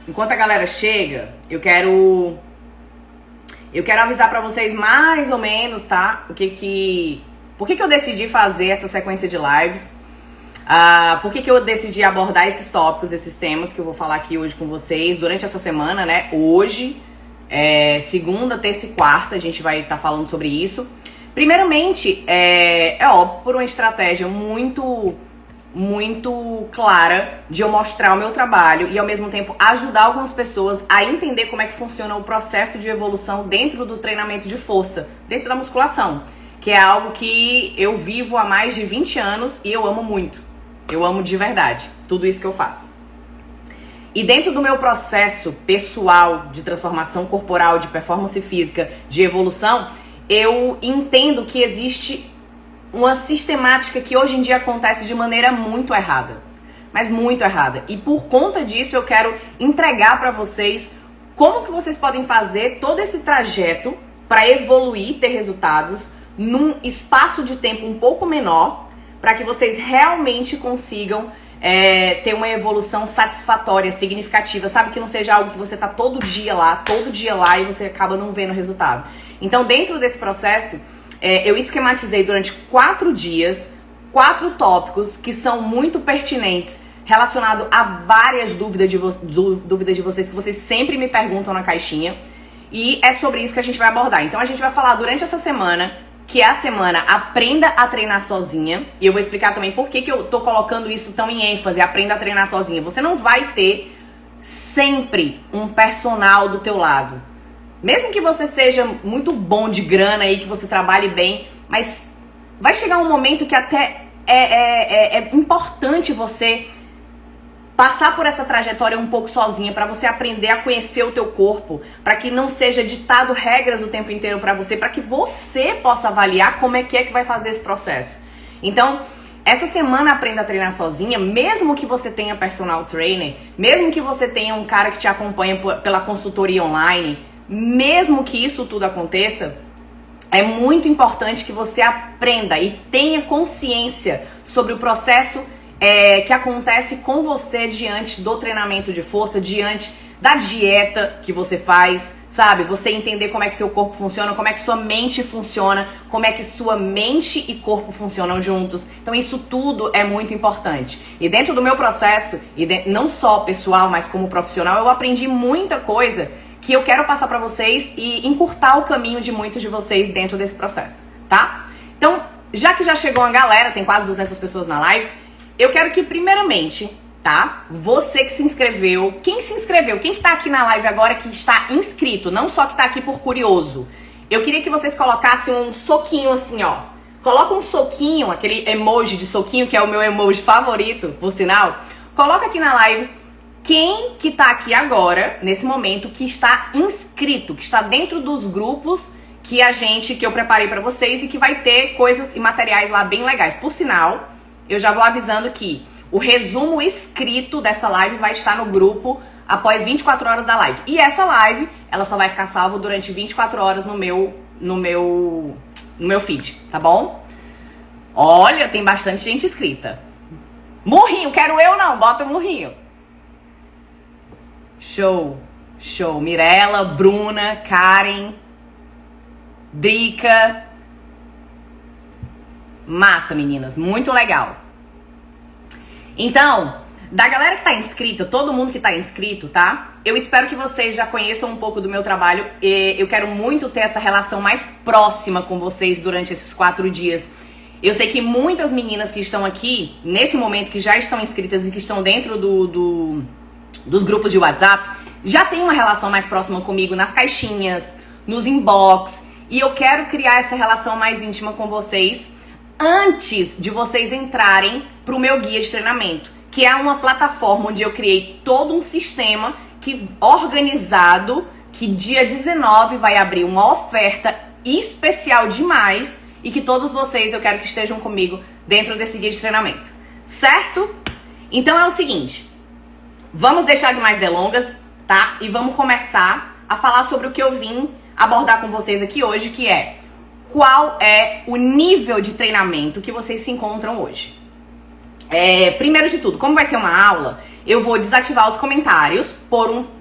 enquanto a galera chega, eu quero avisar pra vocês mais ou menos, tá? Por que eu decidi fazer essa sequência de lives? Por que eu decidi abordar esses tópicos, esses temas que eu vou falar aqui hoje com vocês durante essa semana, né? Hoje, segunda, terça e quarta, a gente vai estar falando sobre isso. Primeiramente, é óbvio, por uma estratégia muito clara de eu mostrar o meu trabalho e ao mesmo tempo ajudar algumas pessoas a entender como é que funciona o processo de evolução dentro do treinamento de força, dentro da musculação, que é algo que eu vivo há mais de 20 anos e eu amo muito. Eu amo de verdade tudo isso que eu faço. E dentro do meu processo pessoal de transformação corporal, de performance física, de evolução, eu entendo que existe uma sistemática que hoje em dia acontece de maneira muito errada. Mas muito errada. E por conta disso eu quero entregar para vocês como que vocês podem fazer todo esse trajeto para evoluir, ter resultados num espaço de tempo um pouco menor, para que vocês realmente consigam ter uma evolução satisfatória, significativa, sabe? Que não seja algo que você tá todo dia lá e você acaba não vendo resultado. Então, dentro desse processo, eu esquematizei durante 4 dias, 4 tópicos que são muito pertinentes, relacionado a várias dúvidas de vocês, que vocês sempre me perguntam na caixinha. E é sobre isso que a gente vai abordar. Então, a gente vai falar durante essa semana, que é a semana Aprenda a Treinar Sozinha. E eu vou explicar também por que eu tô colocando isso tão em ênfase, Aprenda a Treinar Sozinha. Você não vai ter sempre um personal do teu lado. Mesmo que você seja muito bom de grana aí, que você trabalhe bem, mas vai chegar um momento que até é importante você passar por essa trajetória um pouco sozinha, para você aprender a conhecer o teu corpo, para que não seja ditado regras o tempo inteiro para você, para que você possa avaliar como é que vai fazer esse processo. Então, essa semana Aprenda a Treinar Sozinha, mesmo que você tenha personal trainer, mesmo que você tenha um cara que te acompanha pela consultoria online, mesmo que isso tudo aconteça, é muito importante que você aprenda e tenha consciência sobre o processo que acontece com você diante do treinamento de força, diante da dieta que você faz, sabe? Você entender como é que seu corpo funciona, como é que sua mente funciona, como é que sua mente e corpo funcionam juntos. Então isso tudo é muito importante. E dentro do meu processo, não só pessoal, mas como profissional, eu aprendi muita coisa que eu quero passar pra vocês e encurtar o caminho de muitos de vocês dentro desse processo, tá? Então, já que já chegou uma galera, tem quase 200 pessoas na live, eu quero que primeiramente, tá? Você que se inscreveu, quem que tá aqui na live agora que está inscrito, não só que tá aqui por curioso, eu queria que vocês colocassem um soquinho assim, ó. Coloca um soquinho, aquele emoji de soquinho, que é o meu emoji favorito, por sinal. Coloca aqui na live quem que tá aqui agora, nesse momento, que está inscrito, que está dentro dos grupos que eu preparei pra vocês e que vai ter coisas e materiais lá bem legais. Por sinal, eu já vou avisando que o resumo escrito dessa live vai estar no grupo após 24 horas da live. E essa live, ela só vai ficar salva durante 24 horas no meu feed, tá bom? Olha, tem bastante gente inscrita. Murrinho, quero eu não, bota o murrinho. Show. Mirella, Bruna, Karen, Drica. Massa, meninas, muito legal. Então, da galera que tá inscrita, todo mundo que tá inscrito, tá? Eu espero que vocês já conheçam um pouco do meu trabalho. Eu quero muito ter essa relação mais próxima com vocês durante esses 4 dias. Eu sei que muitas meninas que estão aqui, nesse momento, que já estão inscritas e que estão dentro dos grupos de WhatsApp, já tem uma relação mais próxima comigo nas caixinhas, nos inbox. E eu quero criar essa relação mais íntima com vocês antes de vocês entrarem pro meu guia de treinamento, que é uma plataforma onde eu criei todo um sistema organizado, que dia 19 vai abrir uma oferta especial demais e que todos vocês eu quero que estejam comigo dentro desse guia de treinamento, certo? Então é o seguinte, vamos deixar de mais delongas, tá? E vamos começar a falar sobre o que eu vim abordar com vocês aqui hoje, que é qual é o nível de treinamento que vocês se encontram hoje. Primeiro de tudo, como vai ser uma aula, eu vou desativar os comentários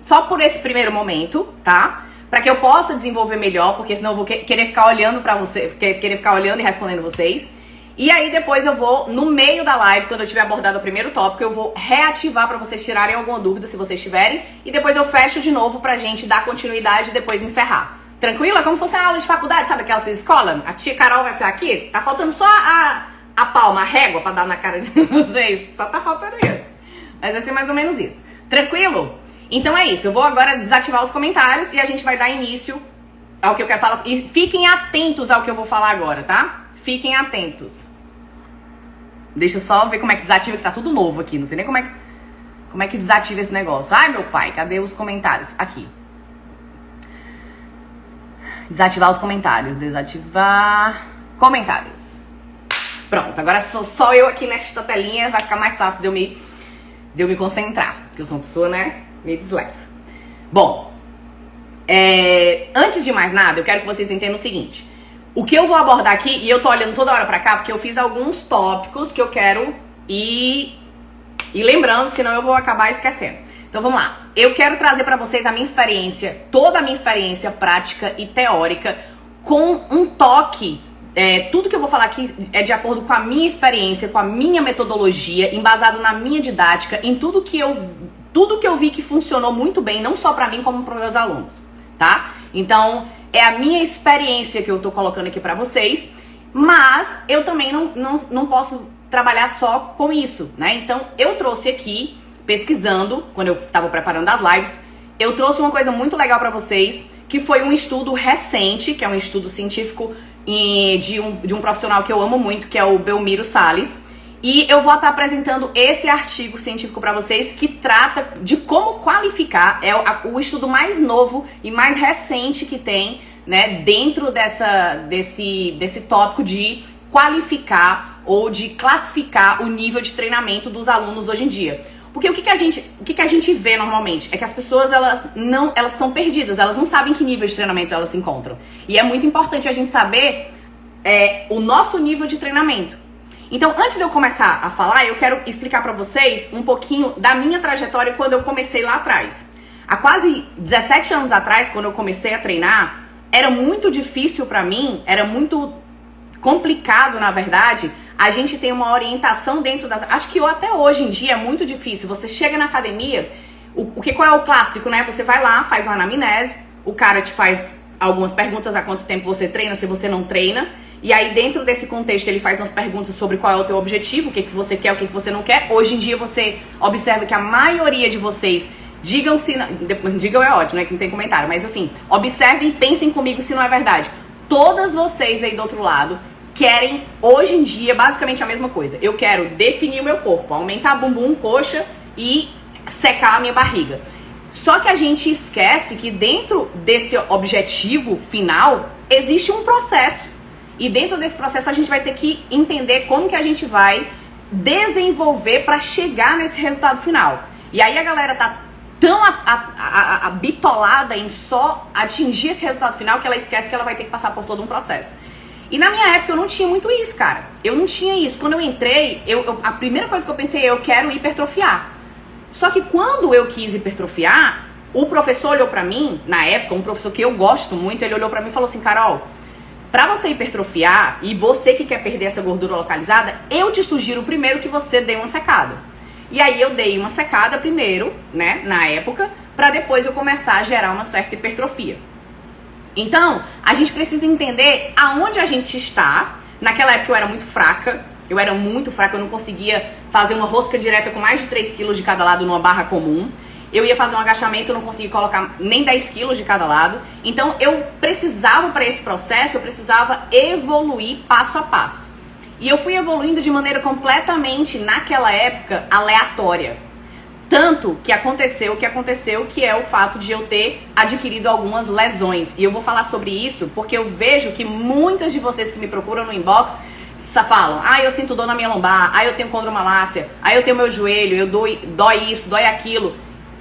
só por esse primeiro momento, tá? Pra que eu possa desenvolver melhor, porque senão eu vou querer ficar olhando pra você, querer ficar olhando e respondendo vocês. E aí depois eu vou, no meio da live, quando eu tiver abordado o primeiro tópico, eu vou reativar pra vocês tirarem alguma dúvida, se vocês tiverem. E depois eu fecho de novo pra gente dar continuidade e depois encerrar. Tranquilo? Como se fosse uma aula de faculdade, sabe aquelas escola? A tia Carol vai ficar aqui, tá faltando só a palma, a régua pra dar na cara de vocês. Só tá faltando isso. Mas vai ser mais ou menos isso. Tranquilo? Então é isso. Eu vou agora desativar os comentários e a gente vai dar início ao que eu quero falar. E fiquem atentos ao que eu vou falar agora, tá? Fiquem atentos. Deixa eu só ver como é que desativa, que tá tudo novo aqui. Não sei nem como é que desativa esse negócio. Ai, meu pai, cadê os comentários? Aqui. Desativar os comentários. Desativar comentários. Pronto, agora sou só eu aqui nesta telinha. Vai ficar mais fácil de eu me concentrar. Porque eu sou uma pessoa, né, meio dislexa. Bom, antes de mais nada, eu quero que vocês entendam o seguinte. O que eu vou abordar aqui, e eu tô olhando toda hora pra cá, porque eu fiz alguns tópicos que eu quero ir lembrando, senão eu vou acabar esquecendo. Então vamos lá. Eu quero trazer pra vocês a minha experiência, toda a minha experiência prática e teórica, com um toque. Tudo que eu vou falar aqui é de acordo com a minha experiência, com a minha metodologia, embasado na minha didática, em tudo que eu vi que funcionou muito bem, não só pra mim, como para meus alunos, tá? Então, é a minha experiência que eu tô colocando aqui pra vocês, mas eu também não posso trabalhar só com isso, né? Então, eu trouxe aqui, pesquisando, quando eu tava preparando as lives, eu trouxe uma coisa muito legal pra vocês, que foi um estudo recente, que é um estudo científico de um profissional que eu amo muito, que é o Belmiro Sales. E eu vou estar apresentando esse artigo científico para vocês, que trata de como qualificar, o estudo mais novo e mais recente que tem, né, dentro desse tópico de qualificar ou de classificar o nível de treinamento dos alunos hoje em dia. Porque o que a gente vê normalmente é que as pessoas elas estão perdidas, elas não sabem que nível de treinamento elas se encontram. E é muito importante a gente saber o nosso nível de treinamento. Então, antes de eu começar a falar, eu quero explicar pra vocês um pouquinho da minha trajetória quando eu comecei lá atrás. Há quase 17 anos atrás, quando eu comecei a treinar, era muito difícil pra mim, era muito complicado, na verdade, a gente ter uma orientação dentro das... Acho que até hoje em dia é muito difícil. Você chega na academia, qual é o clássico, né? Você vai lá, faz uma anamnese, o cara te faz algumas perguntas, há quanto tempo você treina, se você não treina. E aí, dentro desse contexto, ele faz umas perguntas sobre qual é o teu objetivo, o que você quer, o que você não quer. Hoje em dia, você observa que a maioria de vocês, digam é ótimo, né, que não tem comentário, mas assim, observem e pensem comigo se não é verdade. Todas vocês aí do outro lado querem, hoje em dia, basicamente a mesma coisa. Eu quero definir o meu corpo, aumentar bumbum, coxa e secar a minha barriga. Só que a gente esquece que dentro desse objetivo final, existe um processo. E dentro desse processo a gente vai ter que entender como que a gente vai desenvolver para chegar nesse resultado final. E aí a galera tá tão bitolada em só atingir esse resultado final que ela esquece que ela vai ter que passar por todo um processo. E na minha época eu não tinha muito isso, cara. Eu não tinha isso. Quando eu entrei, a primeira coisa que eu pensei é eu quero hipertrofiar. Só que quando eu quis hipertrofiar, o professor olhou pra mim, na época, um professor que eu gosto muito, ele olhou pra mim e falou assim, Carol, pra você hipertrofiar e você que quer perder essa gordura localizada, eu te sugiro primeiro que você dê uma secada. E aí eu dei uma secada primeiro, né, na época, pra depois eu começar a gerar uma certa hipertrofia. Então, a gente precisa entender aonde a gente está. Naquela época eu era muito fraca, eu não conseguia fazer uma rosca direta com mais de 3 quilos de cada lado numa barra comum. Eu ia fazer um agachamento, eu não conseguia colocar nem 10 quilos de cada lado. Então, eu precisava, para esse processo, eu precisava evoluir passo a passo. E eu fui evoluindo de maneira completamente, naquela época, aleatória. Tanto que aconteceu o que aconteceu, que é o fato de eu ter adquirido algumas lesões. E eu vou falar sobre isso porque eu vejo que muitas de vocês que me procuram no inbox falam, eu sinto dor na minha lombar, eu tenho condromalácia, eu tenho meu joelho, dói isso, dói aquilo.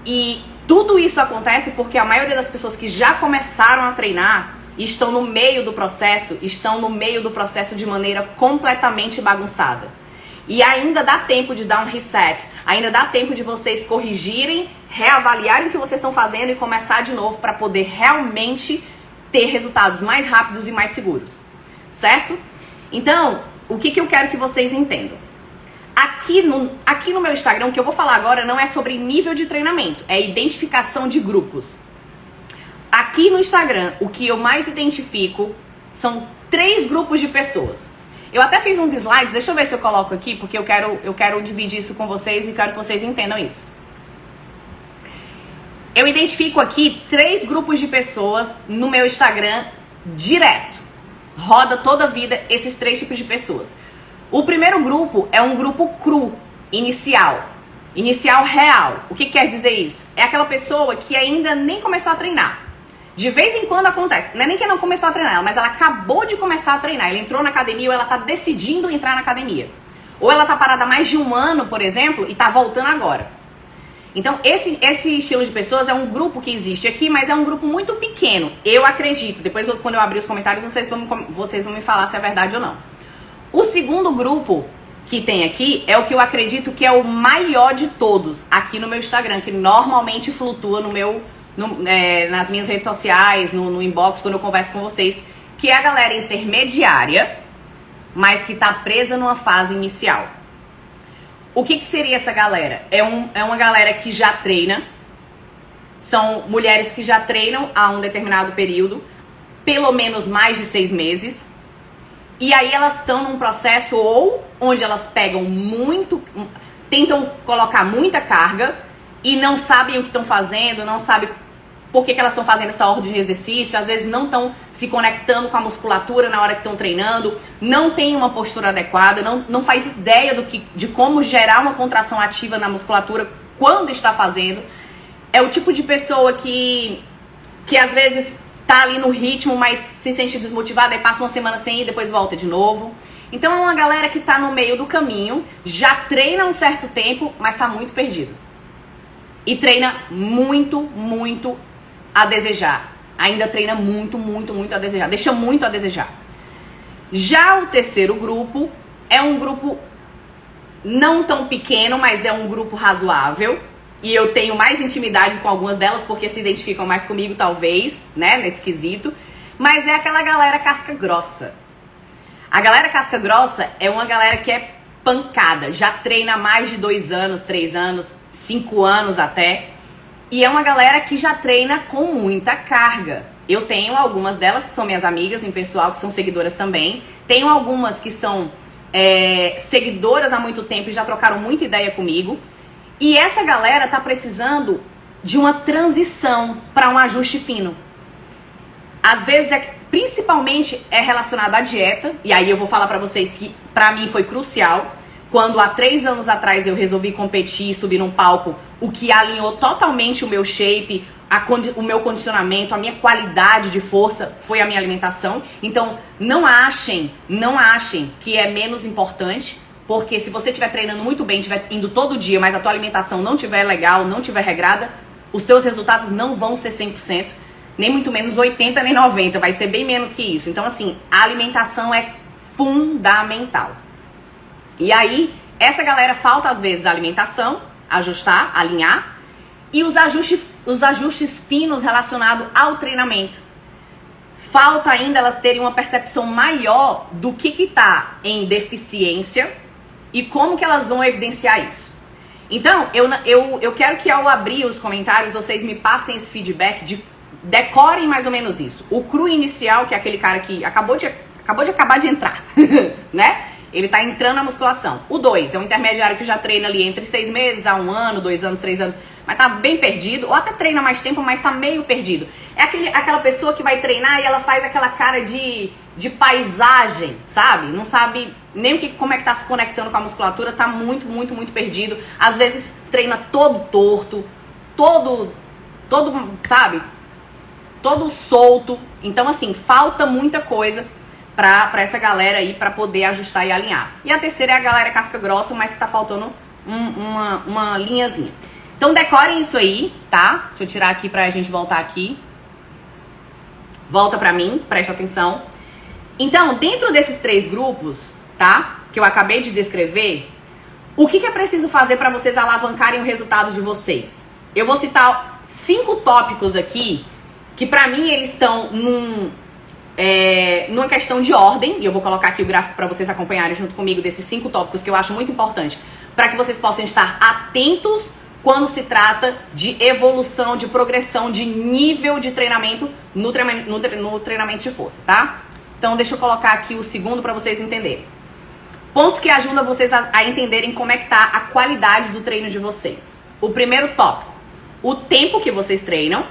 E tudo isso acontece porque a maioria das pessoas que já começaram a treinar estão no meio do processo de maneira completamente bagunçada. E ainda dá tempo de dar um reset, ainda dá tempo de vocês corrigirem, reavaliarem o que vocês estão fazendo e começar de novo para poder realmente ter resultados mais rápidos e mais seguros, certo? Então, o que eu quero que vocês entendam? Aqui no meu Instagram, o que eu vou falar agora não é sobre nível de treinamento, é identificação de grupos. Aqui no Instagram, o que eu mais identifico são 3 grupos de pessoas. Eu até fiz uns slides, deixa eu ver se eu coloco aqui, porque eu quero dividir isso com vocês e quero que vocês entendam isso. Eu identifico aqui 3 grupos de pessoas no meu Instagram direto. Roda toda a vida esses 3 tipos de pessoas. O primeiro grupo é um grupo cru, inicial real. O que quer dizer isso? É aquela pessoa que ainda nem começou a treinar. De vez em quando acontece, não é nem que não começou a treinar, mas ela acabou de começar a treinar. Ela entrou na academia ou ela tá decidindo entrar na academia. Ou ela tá parada há mais de um ano, por exemplo, e tá voltando agora. Então, esse estilo de pessoas é um grupo que existe aqui, mas é um grupo muito pequeno. Eu acredito. Depois, quando eu abrir os comentários, vocês vão me falar se é verdade ou não. O segundo grupo que tem aqui é o que eu acredito que é o maior de todos aqui no meu Instagram, que normalmente flutua nas minhas redes sociais, no inbox, quando eu converso com vocês, que é a galera intermediária, mas que tá presa numa fase inicial. O que seria essa galera? É uma galera que já treina, são mulheres que já treinam há um determinado período, pelo menos mais de 6 meses, e aí elas estão num processo ou onde elas pegam tentam colocar muita carga e não sabem o que estão fazendo, não sabem por que elas estão fazendo essa ordem de exercício, às vezes não estão se conectando com a musculatura na hora que estão treinando, não tem uma postura adequada, não faz ideia de como gerar uma contração ativa na musculatura quando está fazendo. É o tipo de pessoa que às vezes tá ali no ritmo, mas se sente desmotivada e passa uma semana sem ir e depois volta de novo. Então é uma galera que tá no meio do caminho, já treina um certo tempo, mas tá muito perdido. E treina muito a desejar. Ainda treina muito a desejar. Deixa muito a desejar. Já o terceiro grupo é um grupo não tão pequeno, mas é um grupo razoável. E eu tenho mais intimidade com algumas delas porque se identificam mais comigo, talvez, né, nesse quesito. Mas é aquela galera casca grossa. A galera casca grossa é uma galera que é pancada. Já treina há mais de 2 anos, 3 anos, 5 anos até. E é uma galera que já treina com muita carga. Eu tenho algumas delas que são minhas amigas em pessoal, que são seguidoras também. Tenho algumas que são seguidoras há muito tempo e já trocaram muita ideia comigo. E essa galera tá precisando de uma transição para um ajuste fino. Às vezes, principalmente é relacionado à dieta. E aí eu vou falar pra vocês que pra mim foi crucial. Quando há 3 anos atrás eu resolvi competir e subir num palco, o que alinhou totalmente o meu shape, o meu condicionamento, a minha qualidade de força foi a minha alimentação. Então não achem que é menos importante, porque se você estiver treinando muito bem, estiver indo todo dia, mas a tua alimentação não estiver legal, não estiver regrada, os teus resultados não vão ser 100%, nem muito menos 80%, nem 90%, vai ser bem menos que isso. Então assim, a alimentação é fundamental. E aí, essa galera falta às vezes a alimentação, ajustar, alinhar, e os ajustes finos relacionados ao treinamento. Falta ainda elas terem uma percepção maior do que tá em deficiência e como que elas vão evidenciar isso. Então, eu quero que ao abrir os comentários, vocês me passem esse feedback, decorem mais ou menos isso. O cru inicial, que é aquele cara que acabou de entrar, né? Ele tá entrando na musculação. O 2 é um intermediário que já treina ali entre 6 meses a 1 ano, 2 anos, 3 anos, mas tá bem perdido, ou até treina mais tempo, mas tá meio perdido. É aquela pessoa que vai treinar e ela faz aquela cara de paisagem, sabe? Não sabe nem como é que tá se conectando com a musculatura, tá muito perdido. Às vezes treina todo torto, todo, sabe? Todo solto. Então, assim, falta muita coisa pra essa galera aí, pra poder ajustar e alinhar. E a terceira é a galera casca grossa, mas que tá faltando uma linhazinha. Então decorem isso aí, tá? Deixa eu tirar aqui pra gente voltar aqui. Volta pra mim, presta atenção. Então, dentro desses 3 grupos, tá? Que eu acabei de descrever, O que é preciso fazer para vocês alavancarem o resultado de vocês? Eu vou citar 5 tópicos aqui que pra mim eles estão numa questão de ordem, e eu vou colocar aqui o gráfico para vocês acompanharem junto comigo desses 5 tópicos que eu acho muito importante para que vocês possam estar atentos quando se trata de evolução, de progressão, de nível de treinamento no treinamento de força, tá? Então deixa eu colocar aqui o segundo para vocês entenderem. Pontos que ajudam vocês a entenderem como é que tá a qualidade do treino de vocês. O primeiro tópico, o tempo que vocês treinam,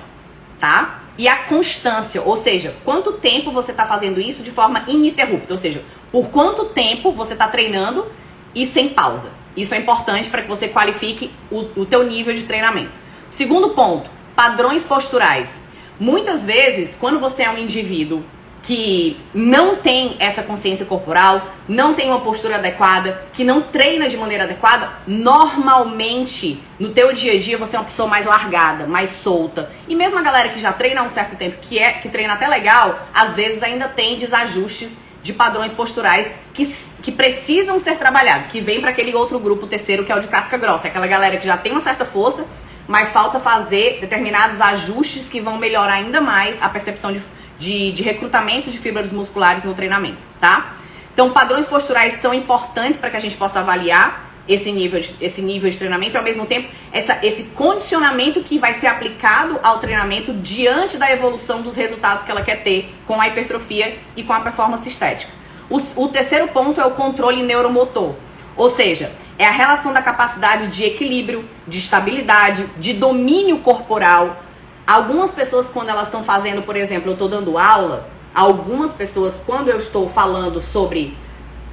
tá? E a constância, ou seja, quanto tempo você tá fazendo isso de forma ininterrupta, ou seja, por quanto tempo você tá treinando e sem pausa. Isso é importante para que você qualifique o teu nível de treinamento. Segundo ponto, padrões posturais. Muitas vezes, quando você é um indivíduo que não tem essa consciência corporal, não tem uma postura adequada, que não treina de maneira adequada, normalmente, no teu dia a dia, você é uma pessoa mais largada, mais solta. E mesmo a galera que já treina há um certo tempo, que treina até legal, às vezes ainda tem desajustes de padrões posturais que precisam ser trabalhados, que vem para aquele outro grupo terceiro que é o de casca grossa, aquela galera que já tem uma certa força, mas falta fazer determinados ajustes que vão melhorar ainda mais a percepção de recrutamento de fibras musculares no treinamento, tá? Então, padrões posturais são importantes para que a gente possa avaliar esse nível de treinamento e, ao mesmo tempo, esse condicionamento que vai ser aplicado ao treinamento diante da evolução dos resultados que ela quer ter com a hipertrofia e com a performance estética. O terceiro ponto é o controle neuromotor, ou seja, é a relação da capacidade de equilíbrio, de estabilidade, de domínio corporal. Algumas pessoas, quando elas estão fazendo, por exemplo, eu estou dando aula, algumas pessoas, quando eu estou falando sobre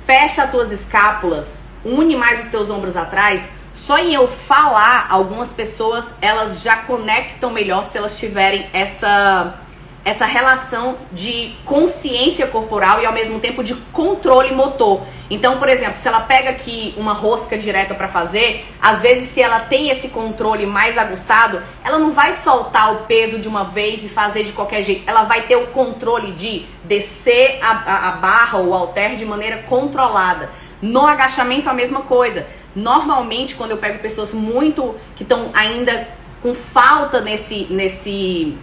fecha as tuas escápulas, une mais os teus ombros atrás, só em eu falar, algumas pessoas, elas já conectam melhor se elas tiverem essa relação de consciência corporal e ao mesmo tempo de controle motor. Então, por exemplo, se ela pega aqui uma rosca direta para fazer, às vezes se ela tem esse controle mais aguçado, ela não vai soltar o peso de uma vez e fazer de qualquer jeito. Ela vai ter o controle de descer a barra ou o halter de maneira controlada. No agachamento a mesma coisa. Normalmente, quando eu pego pessoas que estão ainda com falta nesse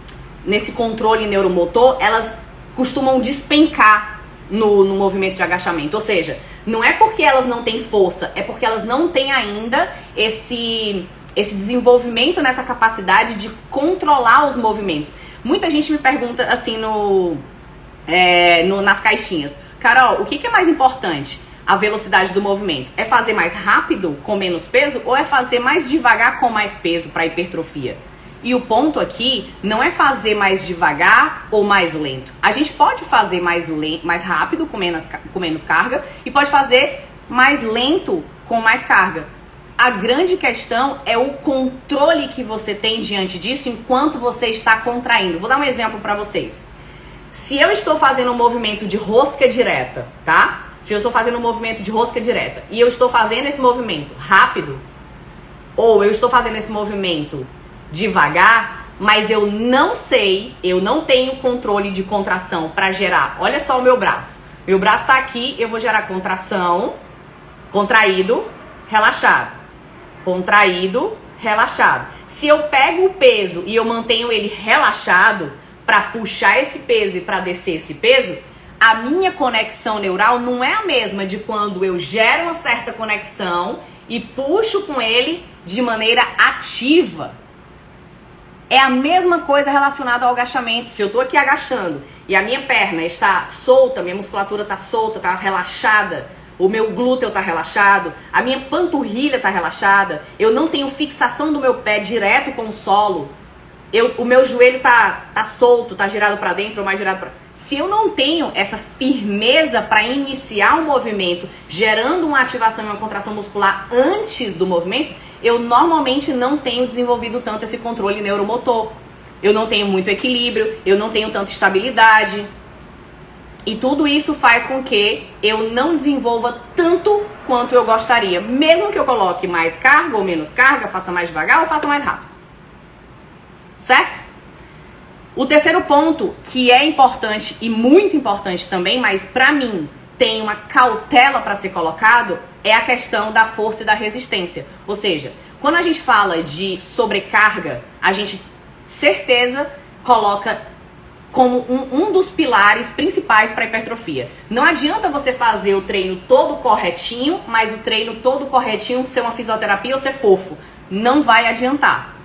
controle neuromotor, elas costumam despencar no movimento de agachamento. Ou seja, não é porque elas não têm força, é porque elas não têm ainda esse desenvolvimento nessa capacidade de controlar os movimentos. Muita gente me pergunta assim nas caixinhas: Carol, o que é mais importante? A velocidade do movimento. É fazer mais rápido com menos peso ou é fazer mais devagar com mais peso para hipertrofia? E o ponto aqui não é fazer mais devagar ou mais lento. A gente pode fazer mais rápido com menos carga e pode fazer mais lento com mais carga. A grande questão é o controle que você tem diante disso enquanto você está contraindo. Vou dar um exemplo para vocês. Se eu estou fazendo um movimento de rosca direta, tá? Se eu estou fazendo um movimento de rosca direta e eu estou fazendo esse movimento rápido, ou eu estou fazendo esse movimento devagar, mas eu não tenho controle de contração para gerar. Olha só o meu braço. Meu braço está aqui, eu vou gerar contração, contraído, relaxado. Contraído, relaxado. Se eu pego o peso e eu mantenho ele relaxado para puxar esse peso e para descer esse peso, a minha conexão neural não é a mesma de quando eu gero uma certa conexão e puxo com ele de maneira ativa. É a mesma coisa relacionada ao agachamento. Se eu tô aqui agachando e a minha perna está solta, minha musculatura está solta, está relaxada, o meu glúteo está relaxado, a minha panturrilha está relaxada, eu não tenho fixação do meu pé direto com o solo, o meu joelho tá solto, tá girado para dentro ou mais girado para... Se eu não tenho essa firmeza para iniciar um movimento, gerando uma ativação e uma contração muscular antes do movimento, eu normalmente não tenho desenvolvido tanto esse controle neuromotor. Eu não tenho muito equilíbrio, eu não tenho tanta estabilidade. E tudo isso faz com que eu não desenvolva tanto quanto eu gostaria. Mesmo que eu coloque mais carga ou menos carga, faça mais devagar ou faça mais rápido. Certo? O terceiro ponto, que é importante e muito importante também, mas pra mim tem uma cautela para ser colocado, é a questão da força e da resistência. Ou seja, quando a gente fala de sobrecarga, a gente, certeza, coloca como um dos pilares principais para hipertrofia. Não adianta você fazer o treino todo corretinho, mas o treino todo corretinho ser uma fisioterapia ou ser fofo. Não vai adiantar,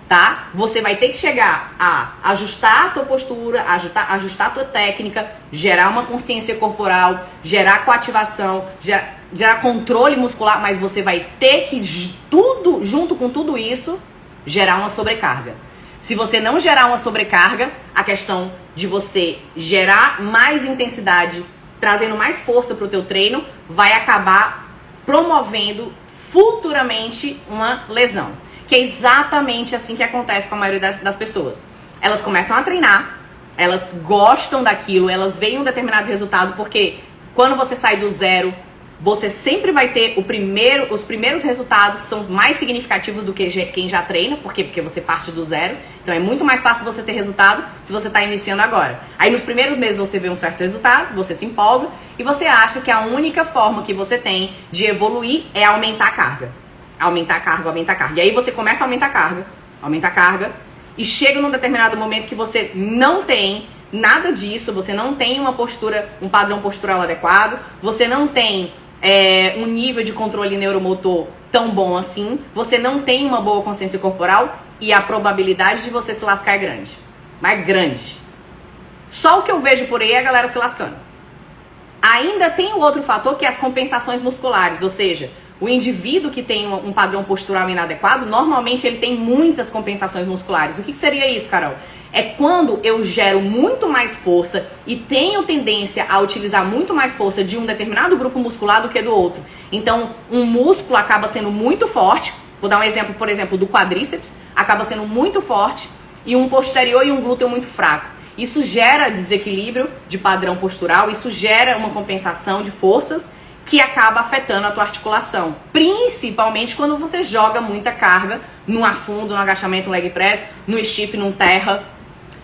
tá? Você vai ter que chegar a ajustar a tua postura, ajustar a tua técnica, gerar uma consciência corporal, gerar coativação, gerar controle muscular, mas você vai ter que, tudo junto com tudo isso, gerar uma sobrecarga. Se você não gerar uma sobrecarga, a questão de você gerar mais intensidade, trazendo mais força para o teu treino, vai acabar promovendo futuramente uma lesão. Que é exatamente assim que acontece com a maioria das pessoas. Elas começam a treinar, elas gostam daquilo, elas veem um determinado resultado, porque quando você sai do zero, você sempre vai ter os primeiros resultados são mais significativos do que quem já treina. Por quê? Porque você parte do zero. Então é muito mais fácil você ter resultado se você está iniciando agora. Aí nos primeiros meses você vê um certo resultado, você se empolga e você acha que a única forma que você tem de evoluir é aumentar a carga. Aumentar a carga, aumentar a carga. E aí você começa a aumentar a carga e chega num determinado momento que você não tem nada disso, você não tem uma postura, um padrão postural adequado, você não tem um nível de controle neuromotor tão bom assim, você não tem uma boa consciência corporal e a probabilidade de você se lascar é grande. Mas grande. Só o que eu vejo por aí é a galera se lascando. Ainda tem o outro fator que é as compensações musculares, ou seja, o indivíduo que tem um padrão postural inadequado, normalmente ele tem muitas compensações musculares. O que seria isso, Carol? É quando eu gero muito mais força e tenho tendência a utilizar muito mais força de um determinado grupo muscular do que do outro. Então, um músculo acaba sendo muito forte, vou dar um exemplo, por exemplo, do quadríceps, acaba sendo muito forte, e um posterior e um glúteo muito fraco. Isso gera desequilíbrio de padrão postural, isso gera uma compensação de forças que acaba afetando a tua articulação, principalmente quando você joga muita carga no afundo, no agachamento, no leg press, no stiff, no terra.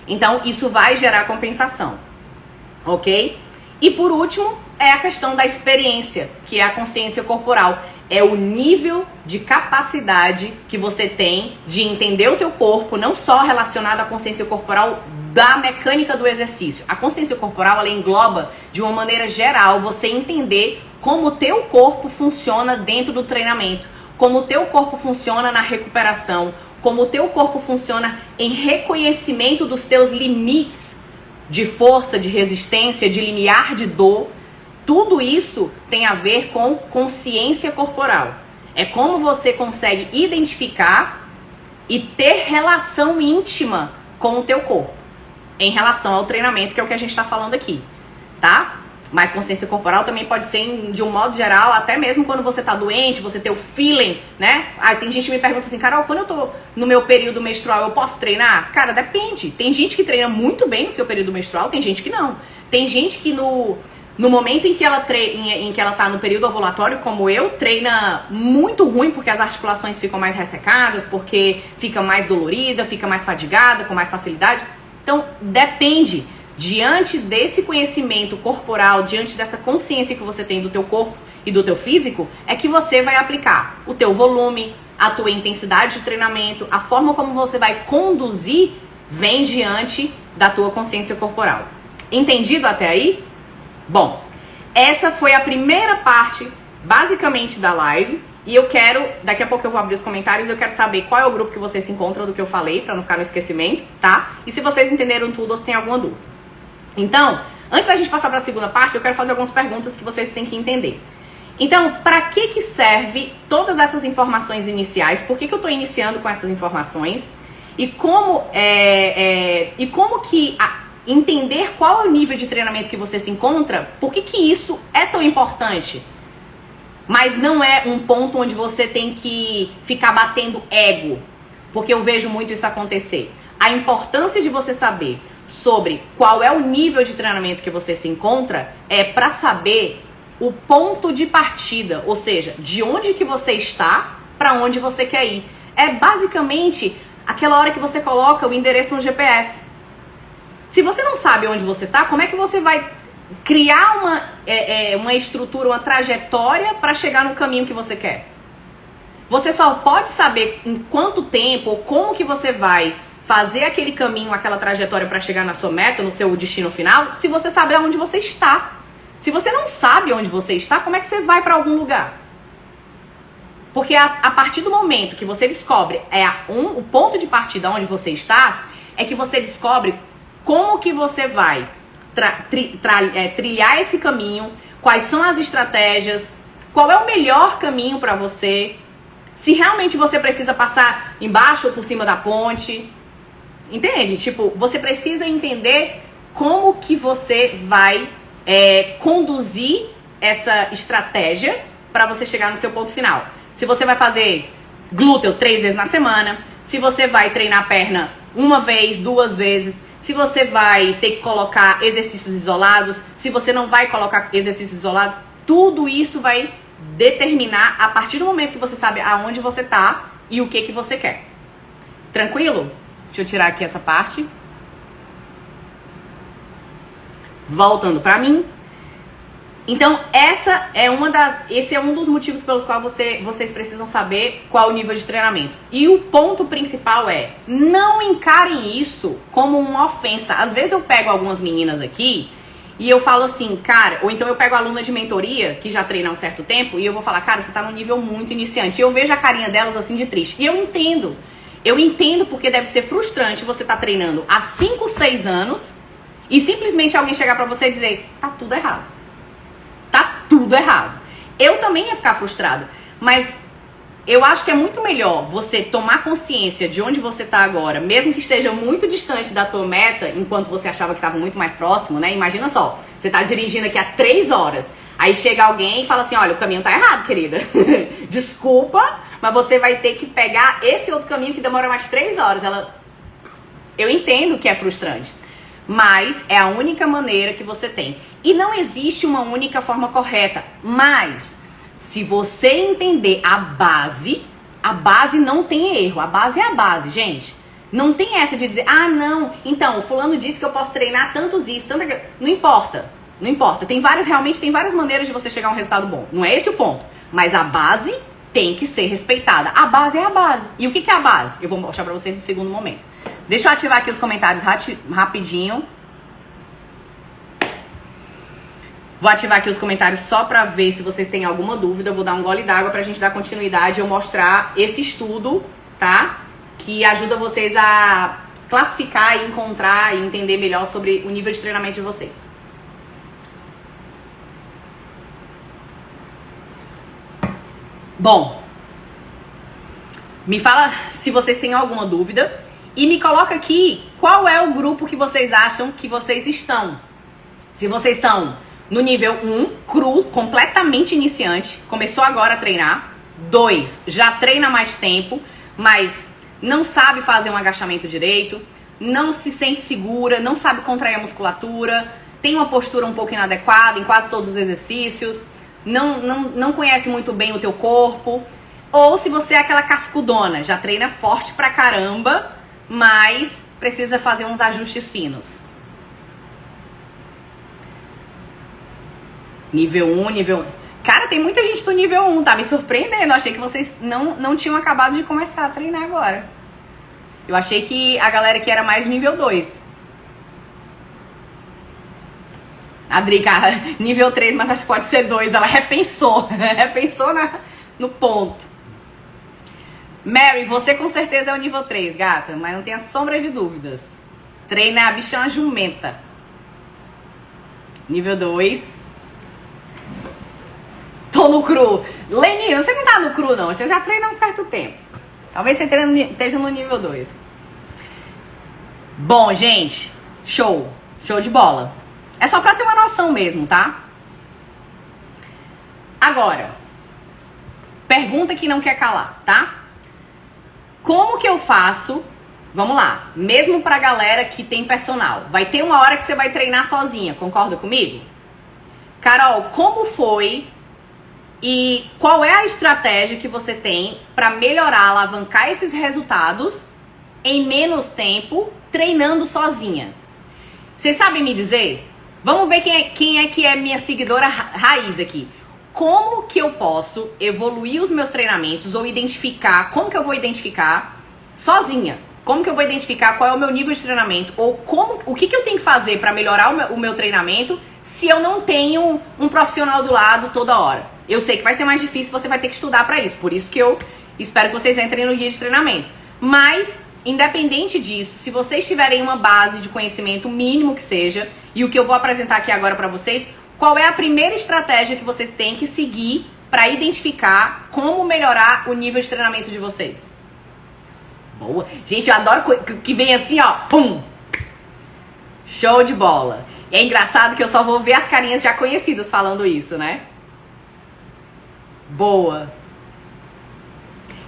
Então, isso vai gerar compensação, ok? E por último, é a questão da experiência, que é a consciência corporal. É o nível de capacidade que você tem de entender o teu corpo, não só relacionado à consciência corporal da mecânica do exercício. A consciência corporal, ela engloba, de uma maneira geral, você entender como o teu corpo funciona dentro do treinamento, como o teu corpo funciona na recuperação, como o teu corpo funciona em reconhecimento dos teus limites de força, de resistência, de limiar de dor. Tudo isso tem a ver com consciência corporal. É como você consegue identificar e ter relação íntima com o teu corpo em relação ao treinamento, que é o que a gente está falando aqui, tá? Mas consciência corporal também pode ser, de um modo geral, até mesmo quando você tá doente, você ter o feeling, né? Tem gente que me pergunta assim, Carol, quando eu tô no meu período menstrual, eu posso treinar? Cara, depende. Tem gente que treina muito bem no seu período menstrual, tem gente que não. Tem gente que no momento em que ela tá no período ovulatório, como eu, treina muito ruim, porque as articulações ficam mais ressecadas, porque fica mais dolorida, fica mais fadigada, com mais facilidade. Então, depende. Diante desse conhecimento corporal, diante dessa consciência que você tem do teu corpo e do teu físico, é que você vai aplicar o teu volume, a tua intensidade de treinamento, a forma como você vai conduzir, vem diante da tua consciência corporal. Entendido até aí? Bom, essa foi a primeira parte, basicamente, da live. E eu quero, daqui a pouco eu vou abrir os comentários, eu quero saber qual é o grupo que vocês se encontram do que eu falei, pra não ficar no esquecimento, tá? E se vocês entenderam tudo ou se tem alguma dúvida. Então, antes da gente passar para a segunda parte, eu quero fazer algumas perguntas que vocês têm que entender. Então, para que serve todas essas informações iniciais? Por que eu estou iniciando com essas informações? E como entender qual é o nível de treinamento que você se encontra? Por que isso é tão importante? Mas não é um ponto onde você tem que ficar batendo ego, porque eu vejo muito isso acontecer. A importância de você saber sobre qual é o nível de treinamento que você se encontra é para saber o ponto de partida, ou seja, de onde que você está para onde você quer ir. É basicamente aquela hora que você coloca o endereço no GPS. Se você não sabe onde você está, como é que você vai criar uma estrutura, uma trajetória para chegar no caminho que você quer. Você só pode saber em quanto tempo ou como que você vai fazer aquele caminho, aquela trajetória para chegar na sua meta, no seu destino final, se você saber aonde você está. Se você não sabe onde você está, como é que você vai para algum lugar? Porque a partir do momento que você descobre o ponto de partida onde você está, é que você descobre como que você vai trilhar esse caminho, quais são as estratégias, qual é o melhor caminho para você, se realmente você precisa passar embaixo ou por cima da ponte. Entende? Tipo, você precisa entender como que você vai conduzir essa estratégia para você chegar no seu ponto final. Se você vai fazer glúteo 3 vezes na semana, se você vai treinar a perna 1 vez, 2 vezes, se você vai ter que colocar exercícios isolados, se você não vai colocar exercícios isolados, tudo isso vai determinar a partir do momento que você sabe aonde você tá e o que você quer. Tranquilo? Deixa eu tirar aqui essa parte. Voltando pra mim. Então, esse é um dos motivos pelos quais vocês precisam saber qual é o nível de treinamento. E o ponto principal não encarem isso como uma ofensa. Às vezes eu pego algumas meninas aqui e eu falo assim, cara, ou então eu pego a aluna de mentoria, que já treina há um certo tempo, e eu vou falar, cara, você tá num nível muito iniciante. E eu vejo a carinha delas assim de triste. E eu entendo. Eu entendo porque deve ser frustrante você tá treinando há 5, 6 anos e simplesmente alguém chegar pra você e dizer, tá tudo errado. Tá tudo errado. Eu também ia ficar frustrado, mas eu acho que é muito melhor você tomar consciência de onde você tá agora, mesmo que esteja muito distante da tua meta, enquanto você achava que estava muito mais próximo, né? Imagina só, você tá dirigindo aqui há 3 horas, aí chega alguém e fala assim, olha, o caminho tá errado, querida. Desculpa, mas você vai ter que pegar esse outro caminho que demora mais 3 horas. Eu entendo que é frustrante, mas é a única maneira que você tem. E não existe uma única forma correta, mas se você entender a base não tem erro. A base é a base, gente. Não tem essa de dizer, ah, não, então, o fulano disse que eu posso treinar tantos isso, tanto aquilo. Não importa, não importa. Realmente tem várias maneiras de você chegar a um resultado bom. Não é esse o ponto. Mas a base tem que ser respeitada. A base é a base. E o que é a base? Eu vou mostrar pra vocês no segundo momento. Deixa eu ativar aqui os comentários rapidinho. Vou ativar aqui os comentários só pra ver se vocês têm alguma dúvida. Eu vou dar um gole d'água pra gente dar continuidade e eu mostrar esse estudo, tá? Que ajuda vocês a classificar e encontrar e entender melhor sobre o nível de treinamento de vocês. Bom, me fala se vocês têm alguma dúvida e me coloca aqui qual é o grupo que vocês acham que vocês estão. Se vocês estão no nível 1, cru, completamente iniciante, começou agora a treinar. 2, já treina há mais tempo, mas não sabe fazer um agachamento direito, não se sente segura, não sabe contrair a musculatura, tem uma postura um pouco inadequada em quase todos os exercícios, não conhece muito bem o teu corpo. Ou se você é aquela cascudona, já treina forte pra caramba, mas precisa fazer uns ajustes finos. Nível 1, nível 1. Cara, tem muita gente do nível 1, tá me surpreendendo. Eu achei que vocês não tinham acabado de começar a treinar agora. Eu achei que a galera aqui era mais nível 2. A Drica, nível 3, mas acho que pode ser 2. Ela repensou. Repensou no ponto. Mary, você com certeza é o nível 3, gata. Mas não tenha sombra de dúvidas. Treina a bicha é uma jumenta. Nível 2. Tô no cru. Leninho, você não tá no cru, não. Você já treina há um certo tempo. Talvez você esteja no nível 2. Bom, gente. Show. Show de bola. É só pra ter uma noção mesmo, tá? Agora, pergunta que não quer calar, tá? Como que eu faço? Vamos lá. Mesmo pra galera que tem personal. Vai ter uma hora que você vai treinar sozinha. Concorda comigo? Carol, como foi... E qual é a estratégia que você tem para melhorar, alavancar esses resultados em menos tempo, treinando sozinha? Vocês sabem me dizer Vamos ver quem é que é minha seguidora raiz aqui. Como que eu posso evoluir os meus treinamentos ou identificar, como que eu vou identificar sozinha? Como que eu vou identificar qual é o meu nível de treinamento ou o que eu tenho que fazer para melhorar o meu treinamento se eu não tenho um profissional do lado toda hora? Eu sei que vai ser mais difícil, você vai ter que estudar para isso. Por isso que eu espero que vocês entrem no guia de treinamento. Mas, independente disso, se vocês tiverem uma base de conhecimento mínimo que seja, e o que eu vou apresentar aqui agora para vocês, qual é a primeira estratégia que vocês têm que seguir para identificar como melhorar o nível de treinamento de vocês? Boa. Gente, eu adoro que vem assim, ó. Pum! Show de bola. E é engraçado que eu só vou ver as carinhas já conhecidas falando isso, né? Boa.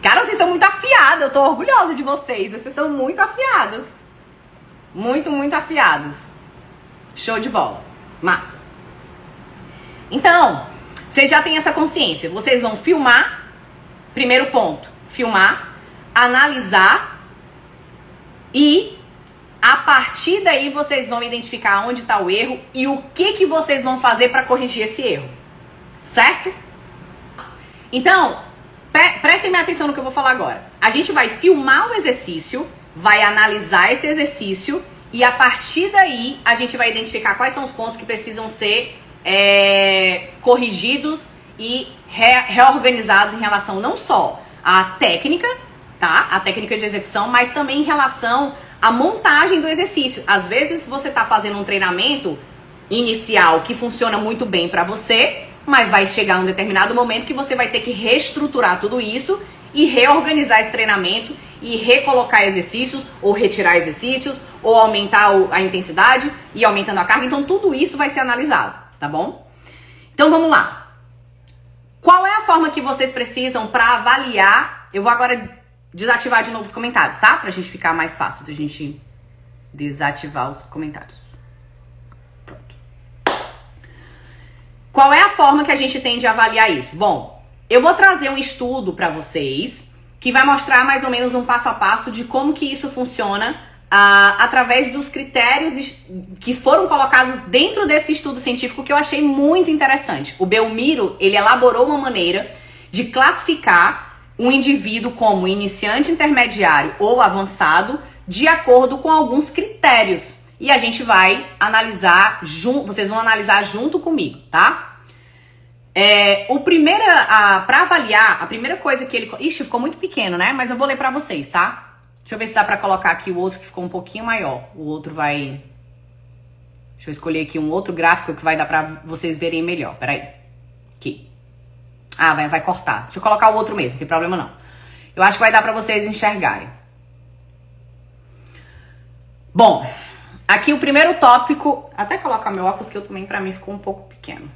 Cara, vocês são muito afiadas. Eu tô orgulhosa de vocês. Vocês são muito afiadas. Muito, muito afiadas. Show de bola. Massa. Então, vocês já têm essa consciência. Vocês vão filmar. Primeiro ponto. Filmar. Analisar. E a partir daí vocês vão identificar onde está o erro e o que vocês vão fazer para corrigir esse erro. Certo? Então, prestem minha atenção no que eu vou falar agora. A gente vai filmar o exercício, vai analisar esse exercício e a partir daí a gente vai identificar quais são os pontos que precisam ser corrigidos e reorganizados em relação não só à técnica, tá? A técnica de execução, mas também em relação à montagem do exercício. Às vezes você tá fazendo um treinamento inicial que funciona muito bem para você, mas vai chegar um determinado momento que você vai ter que reestruturar tudo isso e reorganizar esse treinamento e recolocar exercícios, ou retirar exercícios, ou aumentar a intensidade e aumentando a carga. Então tudo isso vai ser analisado, tá bom? Então vamos lá. Qual é a forma que vocês precisam para avaliar? Eu vou agora desativar de novo os comentários, tá? Pra gente ficar mais fácil de a gente desativar os comentários. Pronto. Qual é a forma que a gente tem de avaliar isso? Bom, eu vou trazer um estudo pra vocês que vai mostrar mais ou menos um passo a passo de como que isso funciona através dos critérios que foram colocados dentro desse estudo científico que eu achei muito interessante. O Belmiro, ele elaborou uma maneira de classificar um indivíduo como iniciante, intermediário ou avançado de acordo com alguns critérios. E a gente vai analisar vocês vão analisar junto comigo, tá? Pra avaliar, a primeira coisa que ele... Ixi, ficou muito pequeno, né? Mas eu vou ler pra vocês, tá? Deixa eu ver se dá pra colocar aqui o outro que ficou um pouquinho maior. O outro vai... Deixa eu escolher aqui um outro gráfico que vai dar pra vocês verem melhor. Peraí. Aqui. Ah, vai cortar. Deixa eu colocar o outro mesmo, não tem problema não. Eu acho que vai dar pra vocês enxergarem. Bom, aqui o primeiro tópico... Até colocar meu óculos que eu também, pra mim, ficou um pouco pequeno.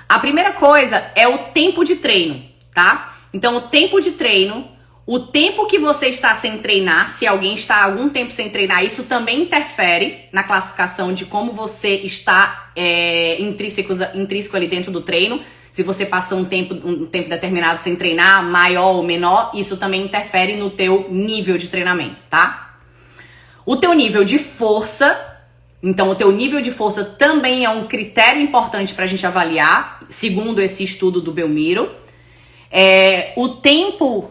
A primeira coisa é o tempo de treino, tá? Então, o tempo de treino, o tempo que você está sem treinar, se alguém está há algum tempo sem treinar, isso também interfere na classificação de como você está intrínseco ali dentro do treino. Se você passa um tempo determinado sem treinar, maior ou menor, isso também interfere no teu nível de treinamento, tá? O teu nível de força, então o teu nível de força também é um critério importante pra gente avaliar, segundo esse estudo do Belmiro. O tempo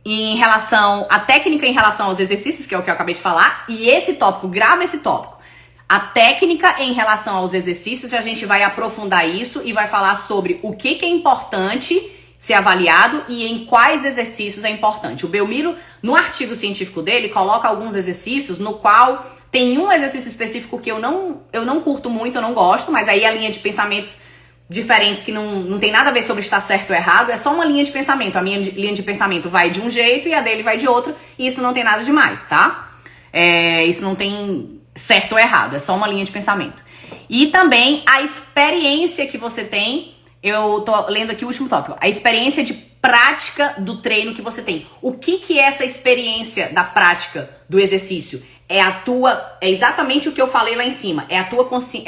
em relação à técnica em relação aos exercícios, que é o que eu acabei de falar, e esse tópico, grava esse tópico. A técnica em relação aos exercícios, a gente vai aprofundar isso e vai falar sobre o que é importante ser avaliado e em quais exercícios é importante. O Belmiro, no artigo científico dele, coloca alguns exercícios no qual tem um exercício específico que eu não curto muito, eu não gosto, mas aí a linha de pensamentos diferentes que não tem nada a ver sobre estar certo ou errado, é só uma linha de pensamento. A minha linha de pensamento vai de um jeito e a dele vai de outro, e isso não tem nada demais, tá? Isso não tem certo ou errado, é só uma linha de pensamento. E também a experiência que você tem, eu tô lendo aqui o último tópico, a experiência de prática do treino que você tem. O que é essa experiência da prática do exercício? É exatamente o que eu falei lá em cima. É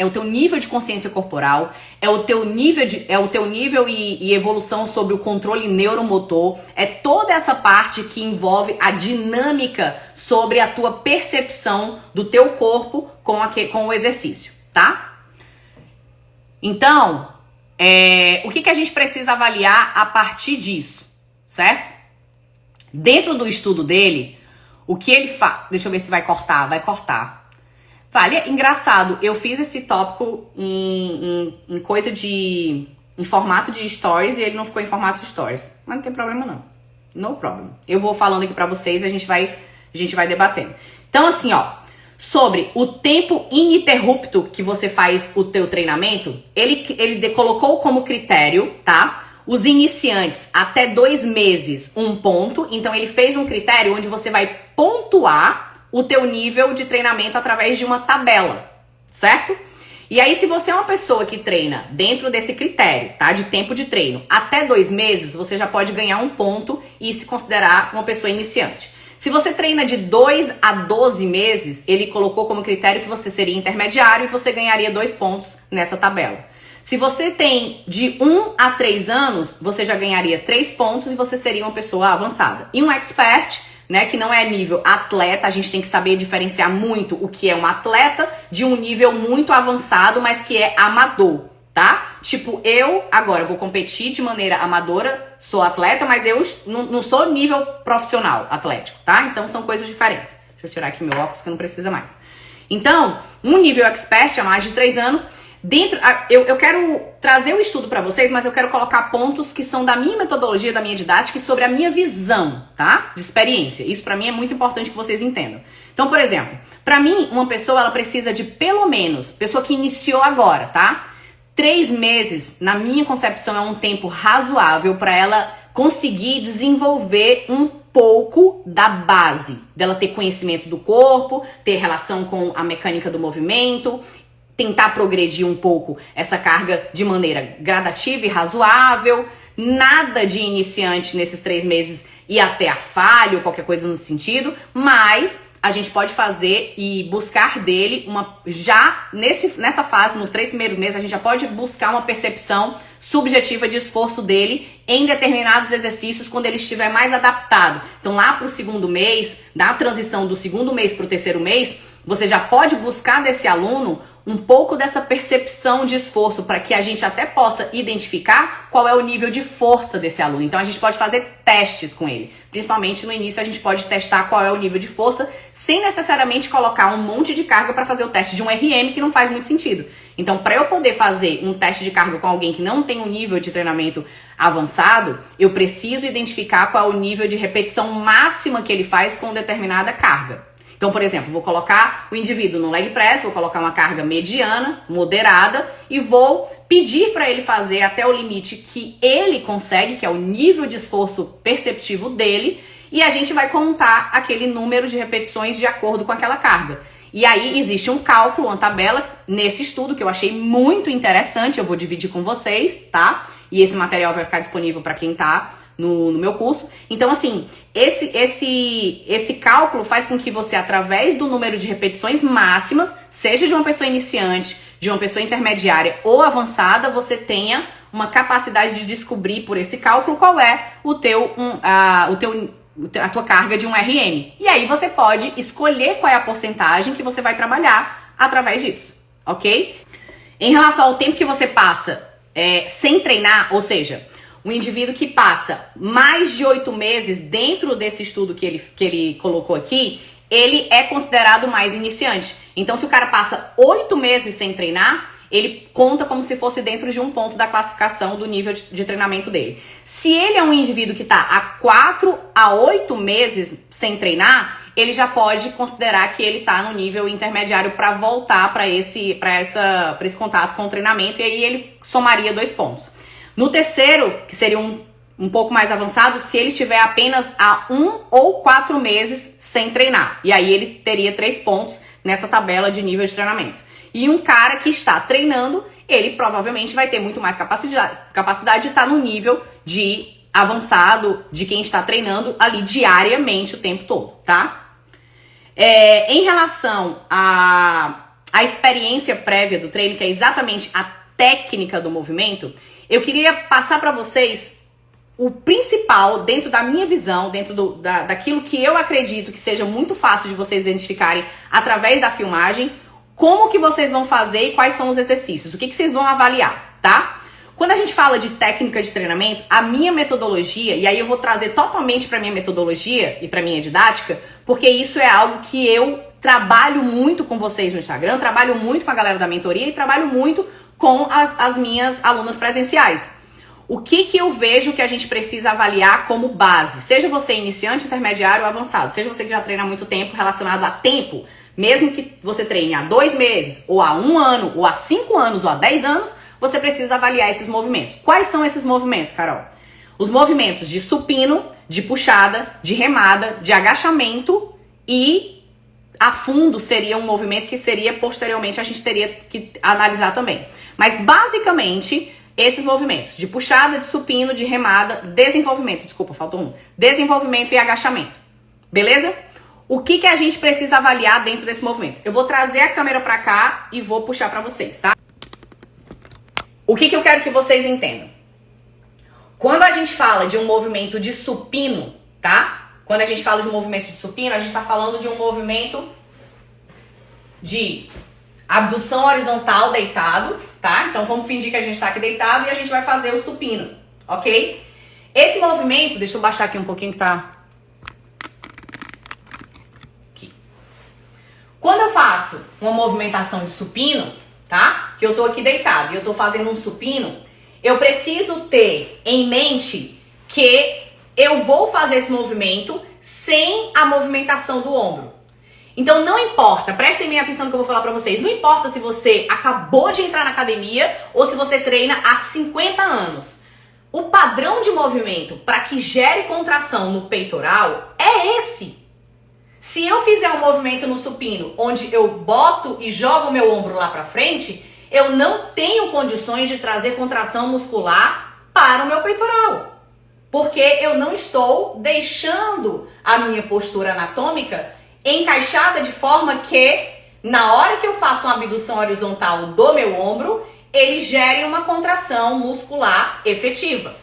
o teu nível de consciência corporal, é o teu nível e evolução sobre o controle neuromotor, é toda essa parte que envolve a dinâmica sobre a tua percepção do teu corpo com o exercício, tá? Então, o que a gente precisa avaliar a partir disso, certo? Dentro do estudo dele, o que ele faz... Deixa eu ver se vai cortar. Vai cortar. Vale, engraçado, eu fiz esse tópico em coisa de... em formato de stories e ele não ficou em formato de stories. Mas não tem problema não. No problem. Eu vou falando aqui pra vocês e a gente vai debatendo. Então assim, ó, sobre o tempo ininterrupto que você faz o teu treinamento, ele colocou como critério, tá? Os iniciantes até 2 meses, 1 ponto. Então ele fez um critério onde você vai pontuar o teu nível de treinamento através de uma tabela, certo? E aí, se você é uma pessoa que treina dentro desse critério, tá? De tempo de treino, até 2 meses, você já pode ganhar 1 ponto e se considerar uma pessoa iniciante. Se você treina de 2 a 12 meses, ele colocou como critério que você seria intermediário e você ganharia 2 pontos nessa tabela. Se você tem de 1 a 3 anos, você já ganharia 3 pontos e você seria uma pessoa avançada. E um expert, né, que não é nível atleta, a gente tem que saber diferenciar muito o que é um atleta de um nível muito avançado, mas que é amador, tá? Tipo, eu agora vou competir de maneira amadora, sou atleta, mas eu não sou nível profissional atlético, tá? Então são coisas diferentes. Deixa eu tirar aqui meu óculos que não precisa mais. Então, um nível expert há mais de 3 anos... Eu quero trazer um estudo para vocês, mas eu quero colocar pontos que são da minha metodologia, da minha didática e sobre a minha visão, tá? De experiência. Isso para mim é muito importante que vocês entendam. Então, por exemplo, para mim, uma pessoa ela precisa de pelo menos, pessoa que iniciou agora, tá? 3 meses, na minha concepção, é um tempo razoável para ela conseguir desenvolver um pouco da base, dela ter conhecimento do corpo, ter relação com a mecânica do movimento, tentar progredir um pouco essa carga de maneira gradativa e razoável, nada de iniciante nesses 3 meses ir até a falha ou qualquer coisa nesse sentido, mas a gente pode fazer e buscar dele nessa fase, nos 3 primeiros meses, a gente já pode buscar uma percepção subjetiva de esforço dele em determinados exercícios quando ele estiver mais adaptado. Então lá pro 2º mês, da transição do 2º mês pro 3º mês, você já pode buscar desse aluno um pouco dessa percepção de esforço para que a gente até possa identificar qual é o nível de força desse aluno. Então a gente pode fazer testes com ele. Principalmente no início a gente pode testar qual é o nível de força sem necessariamente colocar um monte de carga para fazer o teste de um RM que não faz muito sentido. Então para eu poder fazer um teste de carga com alguém que não tem um nível de treinamento avançado, eu preciso identificar qual é o nível de repetição máxima que ele faz com determinada carga. Então, por exemplo, vou colocar o indivíduo no leg press, vou colocar uma carga mediana, moderada e vou pedir para ele fazer até o limite que ele consegue, que é o nível de esforço perceptivo dele, e a gente vai contar aquele número de repetições de acordo com aquela carga. E aí existe um cálculo, uma tabela nesse estudo que eu achei muito interessante, eu vou dividir com vocês, tá? E esse material vai ficar disponível para quem tá no meu curso. Então, assim, esse cálculo faz com que você, através do número de repetições máximas, seja de uma pessoa iniciante, de uma pessoa intermediária ou avançada, você tenha uma capacidade de descobrir por esse cálculo qual é a tua carga de um RM. E aí você pode escolher qual é a porcentagem que você vai trabalhar através disso, ok? Em relação ao tempo que você passa sem treinar, ou seja, um indivíduo que passa mais de 8 meses dentro desse estudo que ele colocou aqui, ele é considerado mais iniciante. Então, se o cara passa 8 meses sem treinar, ele conta como se fosse dentro de um ponto da classificação do nível de treinamento dele. Se ele é um indivíduo que está há 4 a 8 meses sem treinar, ele já pode considerar que ele está no nível intermediário para voltar para esse contato com o treinamento, e aí ele somaria 2 pontos. No terceiro, que seria um pouco mais avançado, se ele tiver apenas há 1 ou 4 meses sem treinar. E aí ele teria 3 pontos nessa tabela de nível de treinamento. E um cara que está treinando, ele provavelmente vai ter muito mais capacidade de estar no nível de avançado de quem está treinando ali diariamente o tempo todo, tá? Em relação à experiência prévia do treino, que é exatamente a técnica do movimento, eu queria passar para vocês o principal dentro da minha visão, dentro daquilo que eu acredito que seja muito fácil de vocês identificarem através da filmagem, como que vocês vão fazer e quais são os exercícios, o que vocês vão avaliar, tá? Quando a gente fala de técnica de treinamento, a minha metodologia, e aí eu vou trazer totalmente para minha metodologia e para minha didática, porque isso é algo que eu trabalho muito com vocês no Instagram, trabalho muito com a galera da mentoria e trabalho muito com as minhas alunas presenciais. O que eu vejo que a gente precisa avaliar como base? Seja você iniciante, intermediário ou avançado, seja você que já treina há muito tempo relacionado a tempo, mesmo que você treine há 2 meses, ou há 1 ano, ou há 5 anos, ou há 10 anos, você precisa avaliar esses movimentos. Quais são esses movimentos, Carol? Os movimentos de supino, de puxada, de remada, de agachamento e a fundo seria um movimento que seria posteriormente a gente teria que analisar também. Mas basicamente, esses movimentos de puxada, de supino, de remada, desenvolvimento, desculpa, faltou um. Desenvolvimento e agachamento. Beleza? O que a gente precisa avaliar dentro desse movimento? Eu vou trazer a câmera pra cá e vou puxar pra vocês, tá? O que eu quero que vocês entendam? Quando a gente fala de um movimento de supino, tá? Quando a gente fala de um movimento de supino, a gente tá falando de um movimento de abdução horizontal deitado, tá? Então vamos fingir que a gente tá aqui deitado e a gente vai fazer o supino, ok? Esse movimento, deixa eu baixar aqui um pouquinho que tá... Aqui. Quando eu faço uma movimentação de supino, tá? Que eu tô aqui deitado e eu tô fazendo um supino, eu preciso ter em mente que eu vou fazer esse movimento sem a movimentação do ombro. Então não importa, prestem bem atenção no que eu vou falar pra vocês, não importa se você acabou de entrar na academia ou se você treina há 50 anos. O padrão de movimento para que gere contração no peitoral é esse. Se eu fizer um movimento no supino onde eu boto e jogo o meu ombro lá pra frente, eu não tenho condições de trazer contração muscular para o meu peitoral. Porque eu não estou deixando a minha postura anatômica encaixada de forma que, na hora que eu faço uma abdução horizontal do meu ombro, ele gere uma contração muscular efetiva.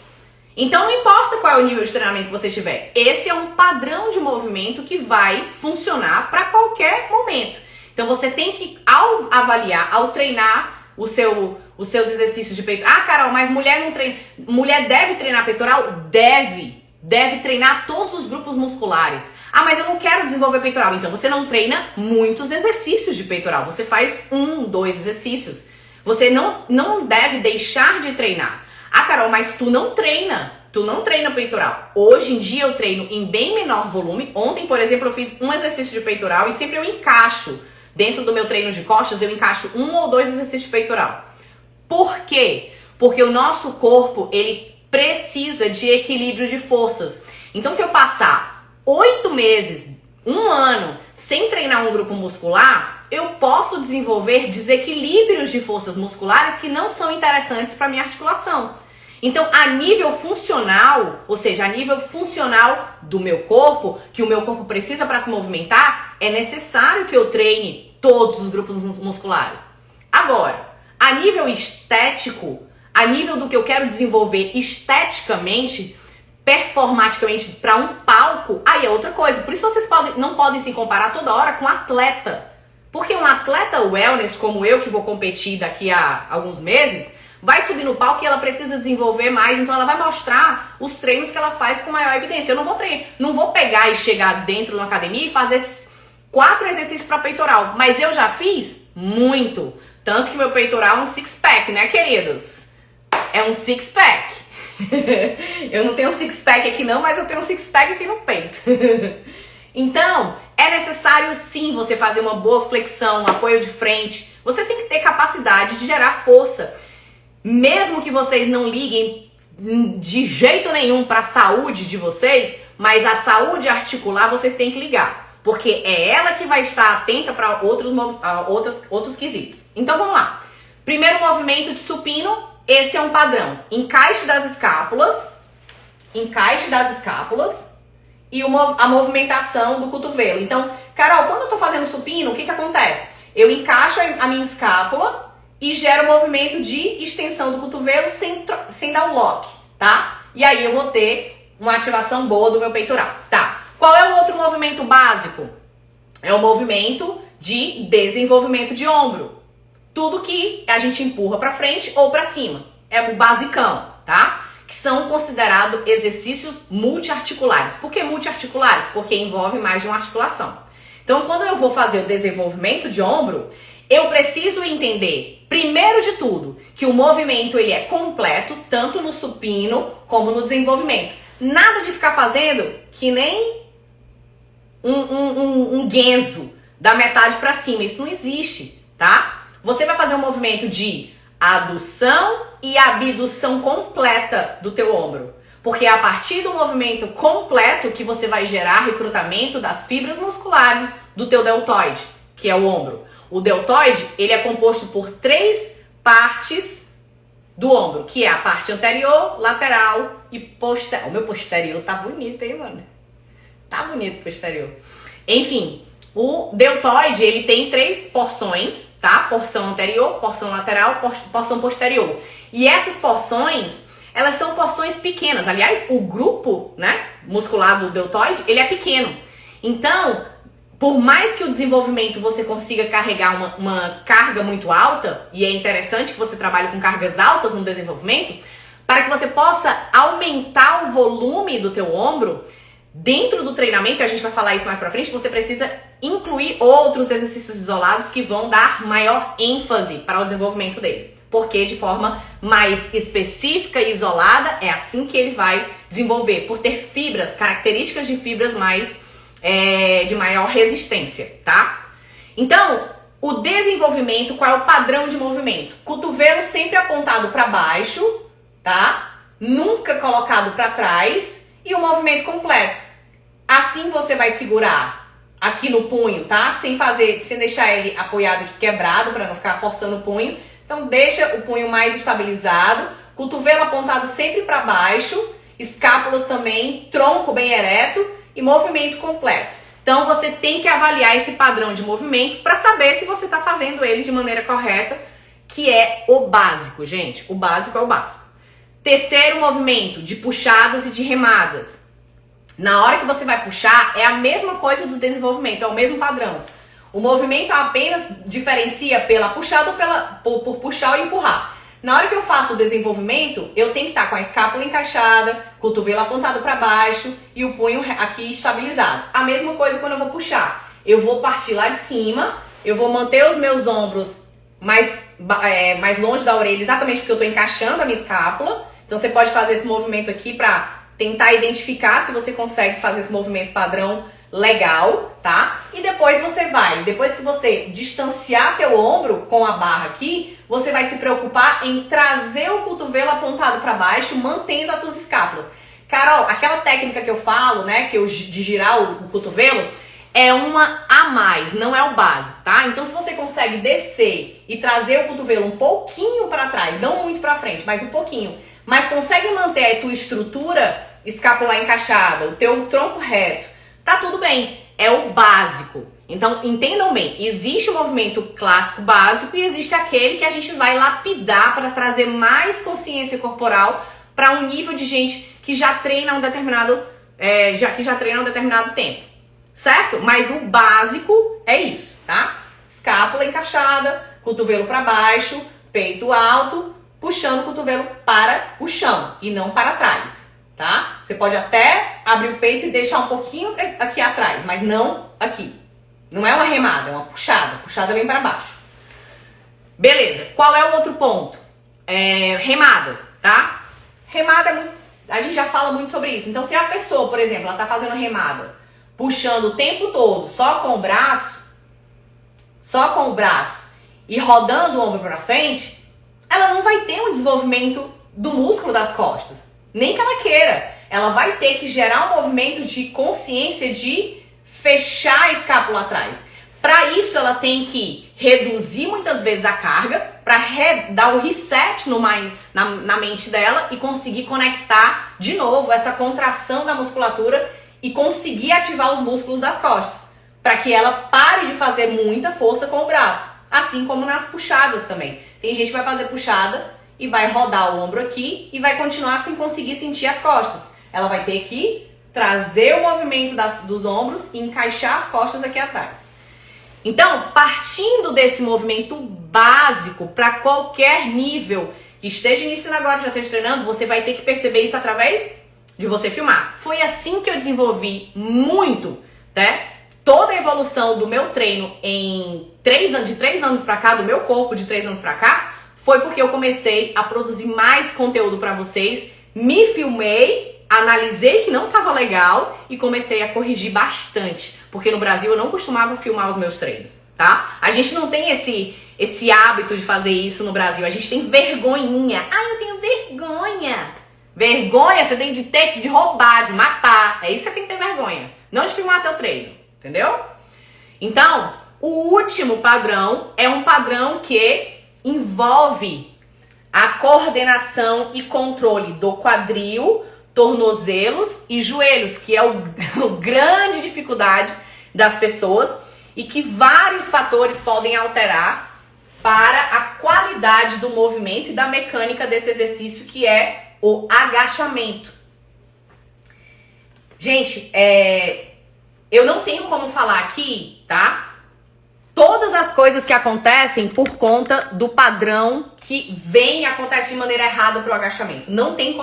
Então não importa qual é o nível de treinamento que você tiver, esse é um padrão de movimento que vai funcionar para qualquer momento. Então você tem que, ao avaliar, ao treinar os seus exercícios de peitoral. Ah, Carol, mas mulher não treina. Mulher deve treinar peitoral? Deve treinar todos os grupos musculares. Ah, mas eu não quero desenvolver peitoral. Então você não treina muitos exercícios de peitoral. Você faz 1, 2 exercícios. Você não deve deixar de treinar. Ah, Carol, mas tu não treina peitoral. Hoje em dia eu treino em bem menor volume. Ontem, por exemplo, eu fiz um exercício de peitoral e sempre eu encaixo. Dentro do meu treino de costas, eu encaixo 1 ou 2 exercícios de peitoral. Por quê? Porque o nosso corpo, ele precisa de equilíbrio de forças. Então, se eu passar 8 meses, 1 ano, sem treinar um grupo muscular, eu posso desenvolver desequilíbrios de forças musculares que não são interessantes para minha articulação. Então, a nível funcional, ou seja, a nível funcional do meu corpo, que o meu corpo precisa para se movimentar, é necessário que eu treine todos os grupos musculares. Agora, a nível estético, a nível do que eu quero desenvolver esteticamente, performaticamente para um palco, aí é outra coisa. Por isso vocês não podem se comparar toda hora com atleta. Porque um atleta wellness como eu, que vou competir daqui a alguns meses, vai subir no palco e ela precisa desenvolver mais, então ela vai mostrar os treinos que ela faz com maior evidência. Eu não vou pegar e chegar dentro de uma academia e fazer 4 exercícios para peitoral, mas eu já fiz muito. Tanto que meu peitoral é um six-pack, né, queridos? É um six-pack. Eu não tenho six-pack aqui não, mas eu tenho um six-pack aqui no peito. Então, é necessário sim você fazer uma boa flexão, um apoio de frente. Você tem que ter capacidade de gerar força. Mesmo que vocês não liguem de jeito nenhum para a saúde de vocês, mas a saúde articular vocês têm que ligar. Porque é ela que vai estar atenta para outros quesitos. Então vamos lá. Primeiro movimento de supino, esse é um padrão. Encaixe das escápulas e a movimentação do cotovelo. Então, Carol, quando eu tô fazendo supino, o que acontece? Eu encaixo a minha escápula e gero o movimento de extensão do cotovelo sem dar o lock, tá? E aí eu vou ter uma ativação boa do meu peitoral, tá? Qual é o outro movimento básico? É o movimento de desenvolvimento de ombro. Tudo que a gente empurra para frente ou para cima. É o basicão, tá? Que são considerados exercícios multiarticulares. Por que multiarticulares? Porque envolve mais de uma articulação. Então, quando eu vou fazer o desenvolvimento de ombro, eu preciso entender, primeiro de tudo, que o movimento ele é completo, tanto no supino como no desenvolvimento. Nada de ficar fazendo que nem um Genzo da metade para cima. Isso não existe, tá? Você vai fazer um movimento de adução e abdução completa do teu ombro. Porque é a partir do movimento completo que você vai gerar recrutamento das fibras musculares do teu deltoide, que é o ombro. O deltoide, ele é composto por 3 partes do ombro, que é a parte anterior, lateral e posterior. O meu posterior tá bonito, hein, mano? Tá bonito o posterior. Enfim, o deltoide, ele tem 3 porções, tá? Porção anterior, porção lateral, porção posterior. E essas porções, elas são porções pequenas. Aliás, o grupo, né, muscular do deltoide, ele é pequeno. Então, por mais que o desenvolvimento você consiga carregar uma carga muito alta, e é interessante que você trabalhe com cargas altas no desenvolvimento, para que você possa aumentar o volume do teu ombro, dentro do treinamento, e a gente vai falar isso mais pra frente, você precisa incluir outros exercícios isolados que vão dar maior ênfase para o desenvolvimento dele. Porque de forma mais específica e isolada, é assim que ele vai desenvolver, por ter fibras, características de fibras mais de maior resistência, tá? Então, o desenvolvimento, qual é o padrão de movimento? Cotovelo sempre apontado para baixo, tá? Nunca colocado para trás e o movimento completo. Assim você vai segurar aqui no punho, tá? Sem deixar ele apoiado aqui quebrado, para não ficar forçando o punho. Então deixa o punho mais estabilizado, cotovelo apontado sempre para baixo, escápulas também, tronco bem ereto e movimento completo. Então você tem que avaliar esse padrão de movimento para saber se você está fazendo ele de maneira correta, que é o básico, gente. O básico é o básico. Terceiro movimento, de puxadas e de remadas. Na hora que você vai puxar, é a mesma coisa do desenvolvimento, é o mesmo padrão. O movimento apenas diferencia pela puxada ou por puxar ou empurrar. Na hora que eu faço o desenvolvimento, eu tenho que estar com a escápula encaixada, cotovelo apontado para baixo e o punho aqui estabilizado. A mesma coisa quando eu vou puxar. Eu vou partir lá de cima, eu vou manter os meus ombros mais longe da orelha, exatamente porque eu estou encaixando a minha escápula. Então você pode fazer esse movimento aqui para tentar identificar se você consegue fazer esse movimento padrão legal, tá? E depois depois que você distanciar teu ombro com a barra aqui, você vai se preocupar em trazer o cotovelo apontado para baixo, mantendo as tuas escápulas. Carol, aquela técnica que eu falo, né, de girar o cotovelo, é uma a mais, não é o básico, tá? Então se você consegue descer e trazer o cotovelo um pouquinho para trás, não muito para frente, mas um pouquinho, mas consegue manter a tua estrutura escapular encaixada, o teu tronco reto, tá tudo bem, é o básico. Então, entendam bem, existe o movimento clássico básico e existe aquele que a gente vai lapidar para trazer mais consciência corporal para um nível de gente que já treina um determinado tempo, certo? Mas o básico é isso, tá? Escápula encaixada, cotovelo para baixo, peito alto, puxando o cotovelo para o chão e não para trás, tá? Você pode até abrir o peito e deixar um pouquinho aqui atrás, mas não aqui. Não é uma remada, é uma puxada. Puxada vem para baixo. Beleza. Qual é o outro ponto? Remadas, tá? Remada, a gente já fala muito sobre isso. Então, se a pessoa, por exemplo, ela tá fazendo remada, puxando o tempo todo, só com o braço e rodando o ombro para frente, ela não vai ter um desenvolvimento do músculo das costas. Nem que ela queira. Ela vai ter que gerar um movimento de consciência de fechar a escápula atrás. Para isso, ela tem que reduzir muitas vezes a carga para dar o reset na mente dela e conseguir conectar de novo essa contração da musculatura e conseguir ativar os músculos das costas, para que ela pare de fazer muita força com o braço, assim como nas puxadas também. Tem gente que vai fazer puxada e vai rodar o ombro aqui e vai continuar sem conseguir sentir as costas. Ela vai ter que trazer o movimento dos ombros e encaixar as costas aqui atrás. Então, partindo desse movimento básico para qualquer nível que esteja iniciando agora, já esteja treinando, você vai ter que perceber isso através de você filmar. Foi assim que eu desenvolvi muito, né? Toda a evolução do meu treino em 3 anos, de 3 anos pra cá, do meu corpo de 3 anos pra cá, foi porque eu comecei a produzir mais conteúdo pra vocês, me filmei, analisei que não tava legal e comecei a corrigir bastante. Porque no Brasil eu não costumava filmar os meus treinos, tá? A gente não tem esse hábito de fazer isso no Brasil, a gente tem vergonhinha. Ah, eu tenho vergonha. Vergonha você tem de ter, de roubar, de matar. É isso que você tem que ter vergonha. Não de filmar teu treino, entendeu? Então, o último padrão é um padrão que envolve a coordenação e controle do quadril, tornozelos e joelhos, que é a grande dificuldade das pessoas e que vários fatores podem alterar para a qualidade do movimento e da mecânica desse exercício, que é o agachamento. Gente, eu não tenho como falar aqui, tá? Todas as coisas que acontecem por conta do padrão que vem e acontece de maneira errada pro agachamento. Não tem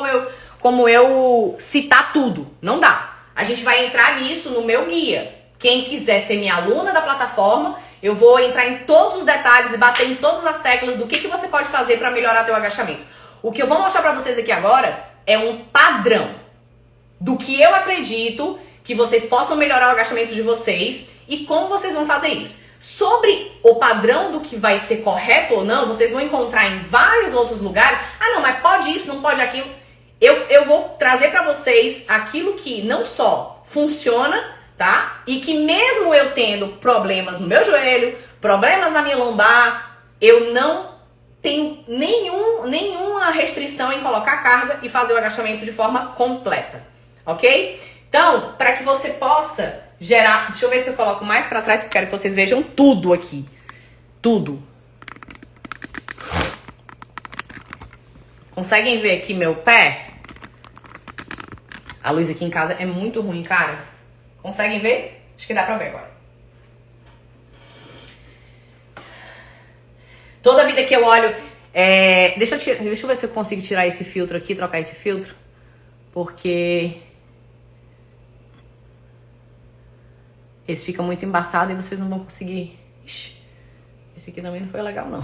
como eu citar tudo. Não dá. A gente vai entrar nisso no meu guia. Quem quiser ser minha aluna da plataforma, eu vou entrar em todos os detalhes e bater em todas as teclas do que você pode fazer para melhorar teu agachamento. O que eu vou mostrar pra vocês aqui agora é um padrão do que eu acredito que vocês possam melhorar o agachamento de vocês e como vocês vão fazer isso. Sobre o padrão do que vai ser correto ou não, vocês vão encontrar em vários outros lugares. Ah, não, mas pode isso, não pode aquilo. Eu vou trazer pra vocês aquilo que não só funciona, tá? E que mesmo eu tendo problemas no meu joelho, problemas na minha lombar, eu não tenho nenhuma restrição em colocar carga e fazer o agachamento de forma completa, ok? Então, para que você possa gerar... Deixa eu ver se eu coloco mais para trás, porque eu quero que vocês vejam tudo aqui. Tudo. Conseguem ver aqui meu pé? A luz aqui em casa é muito ruim, cara. Conseguem ver? Acho que dá pra ver agora. Toda vida que eu olho... Deixa eu ver se eu consigo tirar esse filtro aqui, trocar esse filtro. Porque... esse fica muito embaçado e vocês não vão conseguir... Ixi, esse aqui também não foi legal, não.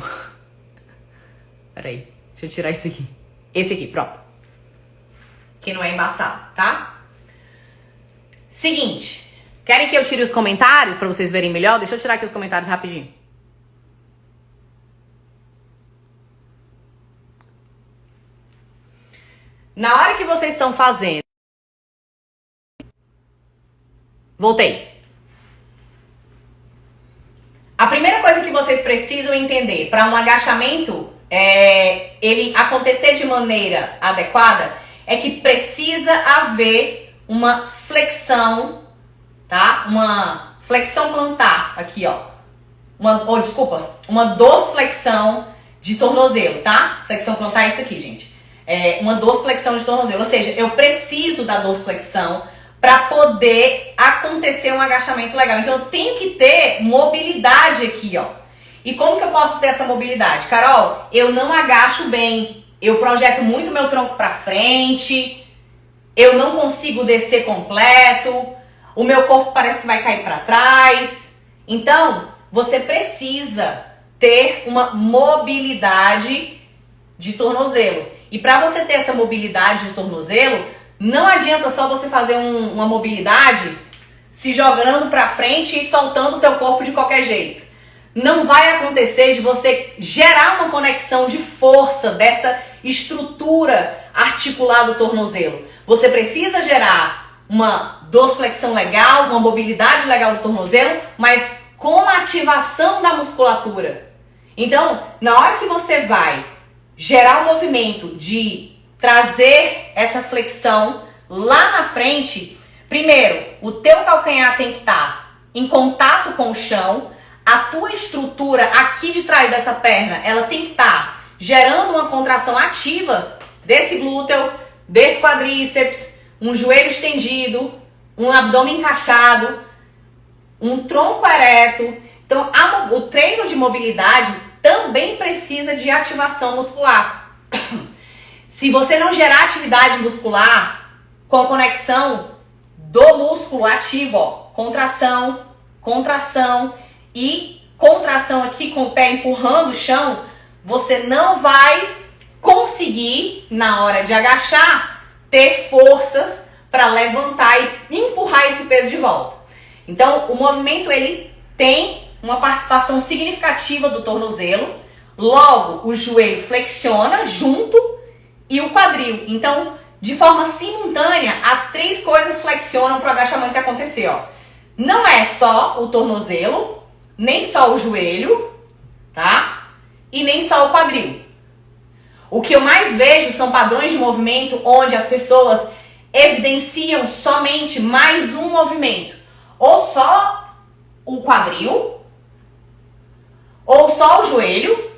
Peraí, deixa eu tirar esse aqui. Esse aqui, pronto. Que não é embaçado, tá? Seguinte. Querem que eu tire os comentários pra vocês verem melhor? Deixa eu tirar aqui os comentários rapidinho. Na hora que vocês estão fazendo... Voltei. A primeira coisa que vocês precisam entender para um agachamento ele acontecer de maneira adequada é que precisa haver uma flexão, tá? Uma flexão plantar aqui, ó. Uma dorsiflexão de tornozelo, tá? Flexão plantar é isso aqui, gente. Uma dorsiflexão de tornozelo, ou seja, eu preciso da dorsiflexão para poder acontecer um agachamento legal. Então eu tenho que ter mobilidade aqui, ó. E como que eu posso ter essa mobilidade? Carol, eu não agacho bem, eu projeto muito meu tronco para frente, eu não consigo descer completo, o meu corpo parece que vai cair para trás. Então, você precisa ter uma mobilidade de tornozelo. E para você ter essa mobilidade de tornozelo, não adianta só você fazer uma mobilidade se jogando para frente e soltando o teu corpo de qualquer jeito. Não vai acontecer de você gerar uma conexão de força dessa estrutura articular do tornozelo. Você precisa gerar uma dorsiflexão legal, uma mobilidade legal do tornozelo, mas com a ativação da musculatura. Então, na hora que você vai gerar um movimento de trazer essa flexão lá na frente, primeiro, o teu calcanhar tem que estar em contato com o chão, a tua estrutura aqui de trás dessa perna, ela tem que estar gerando uma contração ativa desse glúteo, desse quadríceps, um joelho estendido, um abdômen encaixado, um tronco ereto. Então, o treino de mobilidade também precisa de ativação muscular. Se você não gerar atividade muscular com conexão do músculo ativo, ó, contração, contração e contração aqui com o pé empurrando o chão, você não vai conseguir, na hora de agachar, ter forças para levantar e empurrar esse peso de volta. Então, o movimento ele tem uma participação significativa do tornozelo, logo o joelho flexiona junto e o quadril. Então, de forma simultânea, as três coisas flexionam para o agachamento acontecer. Ó. Não é só o tornozelo, nem só o joelho, tá? E nem só o quadril. O que eu mais vejo são padrões de movimento onde as pessoas evidenciam somente mais um movimento. Ou só o quadril, ou só o joelho,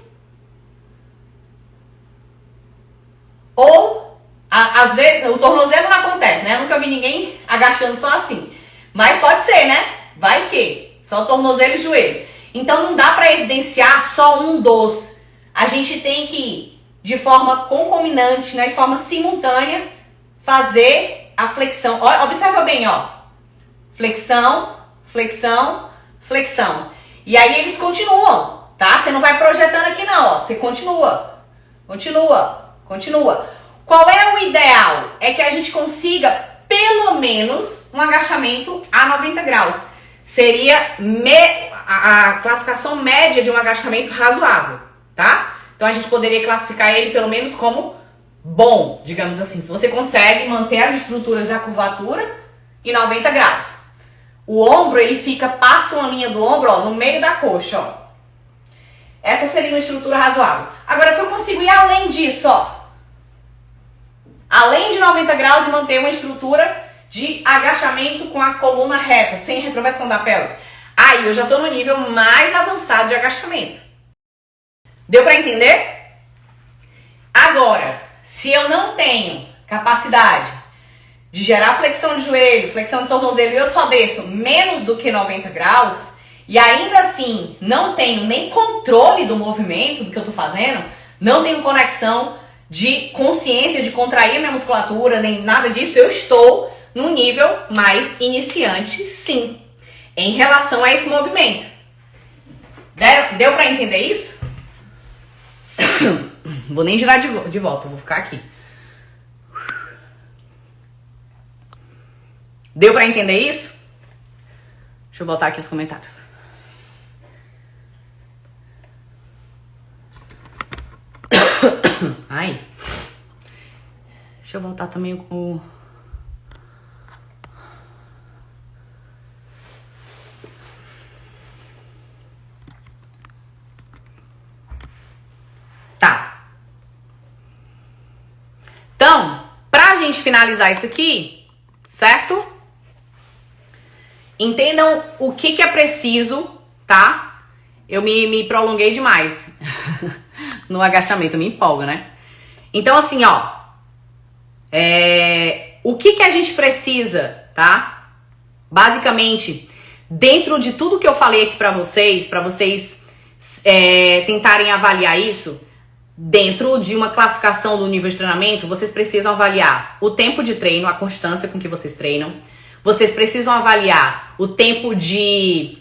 ou, às vezes, o tornozelo não acontece, né? Eu nunca vi ninguém agachando só assim. Mas pode ser, né? Vai que? Só tornozelo e joelho. Então não dá para evidenciar só um dos. A gente tem que, de forma concomitante, né? De forma simultânea, fazer a flexão. Observa bem, ó. Flexão, flexão, flexão. E aí eles continuam, tá? Você não vai projetando aqui não, ó. Você continua, continua, continua. Qual é o ideal? É que a gente consiga pelo menos um agachamento a 90 graus. Seria a classificação média de um agachamento razoável, tá? Então a gente poderia classificar ele pelo menos como bom, digamos assim. Se você consegue manter as estruturas da curvatura em 90 graus. O ombro, ele passa uma linha do ombro, ó, no meio da coxa, ó. Essa seria uma estrutura razoável. Agora, se eu consigo ir além disso, ó, além de 90 graus e manter uma estrutura de agachamento com a coluna reta, sem retroversão da pelve, aí eu já tô no nível mais avançado de agachamento. Deu pra entender? Agora, se eu não tenho capacidade de gerar flexão de joelho, flexão de tornozelo, e eu só desço menos do que 90 graus, e ainda assim não tenho nem controle do movimento, do que eu tô fazendo, não tenho conexão de consciência de contrair a minha musculatura, nem nada disso, eu estou num nível mais iniciante, sim, em relação a esse movimento. Deu pra entender isso? Vou nem girar de volta, vou ficar aqui. Deu pra entender isso? Deixa eu voltar aqui os comentários. Ai. Deixa eu voltar também o... Tá. Então, pra gente finalizar isso aqui, certo? Entendam o que é preciso, tá? Eu me prolonguei demais no agachamento, me empolga, né? Então, assim, ó, o que a gente precisa, tá? Basicamente, dentro de tudo que eu falei aqui pra vocês tentarem avaliar isso, dentro de uma classificação do nível de treinamento, vocês precisam avaliar o tempo de treino, a constância com que vocês treinam. Vocês precisam avaliar o tempo de...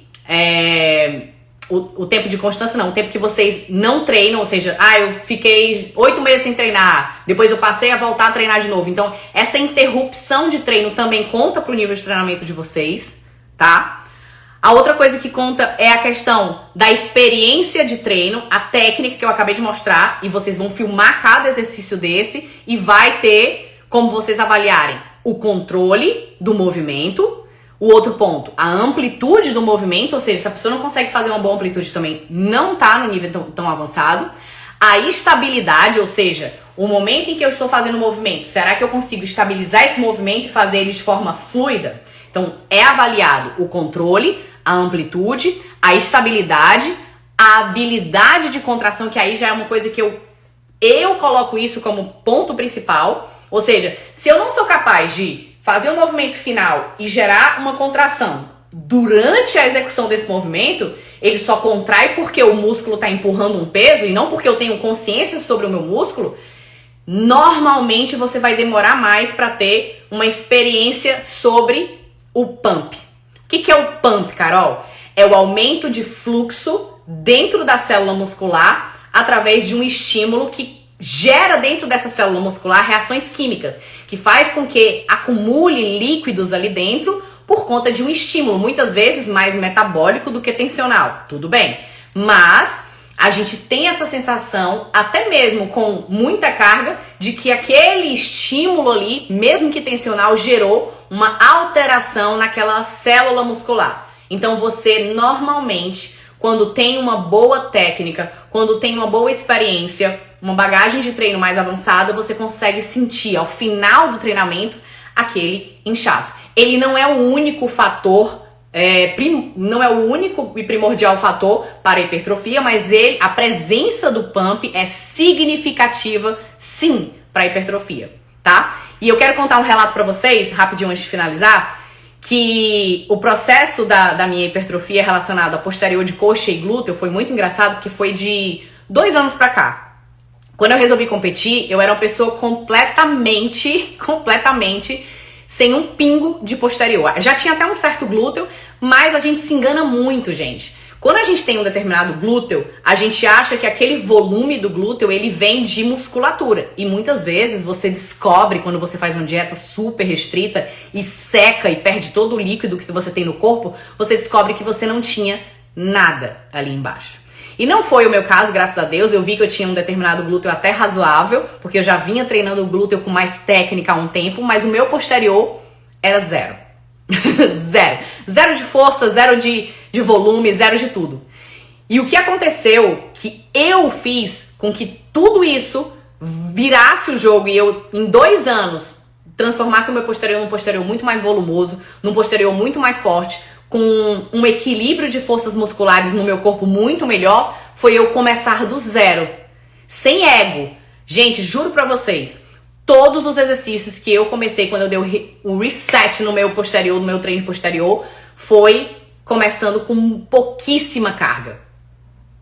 o tempo de constância não, o tempo que vocês não treinam, ou seja, eu fiquei 8 meses sem treinar, depois eu passei a voltar a treinar de novo. Então, essa interrupção de treino também conta pro nível de treinamento de vocês, tá? A outra coisa que conta é a questão da experiência de treino, a técnica que eu acabei de mostrar, e vocês vão filmar cada exercício desse e vai ter como vocês avaliarem o controle do movimento. O outro ponto, a amplitude do movimento, ou seja, se a pessoa não consegue fazer uma boa amplitude também, não tá no nível tão avançado. A estabilidade, ou seja, o momento em que eu estou fazendo o movimento, será que eu consigo estabilizar esse movimento e fazer ele de forma fluida? Então, é avaliado o controle, a amplitude, a estabilidade, a habilidade de contração, que aí já é uma coisa que eu coloco isso como ponto principal. Ou seja, se eu não sou capaz de fazer um movimento final e gerar uma contração durante a execução desse movimento, ele só contrai porque o músculo está empurrando um peso e não porque eu tenho consciência sobre o meu músculo, normalmente você vai demorar mais para ter uma experiência sobre o pump. O que é o pump, Carol? É o aumento de fluxo dentro da célula muscular através de um estímulo que gera dentro dessa célula muscular reações químicas, que faz com que acumule líquidos ali dentro por conta de um estímulo, muitas vezes mais metabólico do que tensional. Tudo bem, mas a gente tem essa sensação, até mesmo com muita carga, de que aquele estímulo ali, mesmo que tensional, gerou uma alteração naquela célula muscular. Então você normalmente, quando tem uma boa técnica, quando tem uma boa experiência, uma bagagem de treino mais avançada, você consegue sentir ao final do treinamento aquele inchaço. Ele não é o único fator, não é o único e primordial fator para a hipertrofia, mas a presença do pump é significativa, sim, para a hipertrofia, tá? E eu quero contar um relato para vocês, rapidinho antes de finalizar, que o processo da minha hipertrofia relacionado a posterior de coxa e glúteo foi muito engraçado, porque foi de 2 anos pra cá. Quando eu resolvi competir, eu era uma pessoa completamente sem um pingo de posterior. Já tinha até um certo glúteo, mas a gente se engana muito, gente. Quando a gente tem um determinado glúteo, a gente acha que aquele volume do glúteo, ele vem de musculatura. E muitas vezes você descobre, quando você faz uma dieta super restrita e seca e perde todo o líquido que você tem no corpo, você descobre que você não tinha nada ali embaixo. E não foi o meu caso, graças a Deus. Eu vi que eu tinha um determinado glúteo até razoável, porque eu já vinha treinando o glúteo com mais técnica há um tempo, mas o meu posterior era zero. Zero. Zero de força, zero de volume, zero de tudo. E o que aconteceu, que eu fiz com que tudo isso virasse o jogo e eu, em 2 anos, transformasse o meu posterior num posterior muito mais volumoso, num posterior muito mais forte, com um equilíbrio de forças musculares no meu corpo muito melhor, foi eu começar do zero. Sem ego. Gente, juro pra vocês, todos os exercícios que eu comecei quando eu dei o reset no meu posterior, no meu treino posterior, foi começando com pouquíssima carga.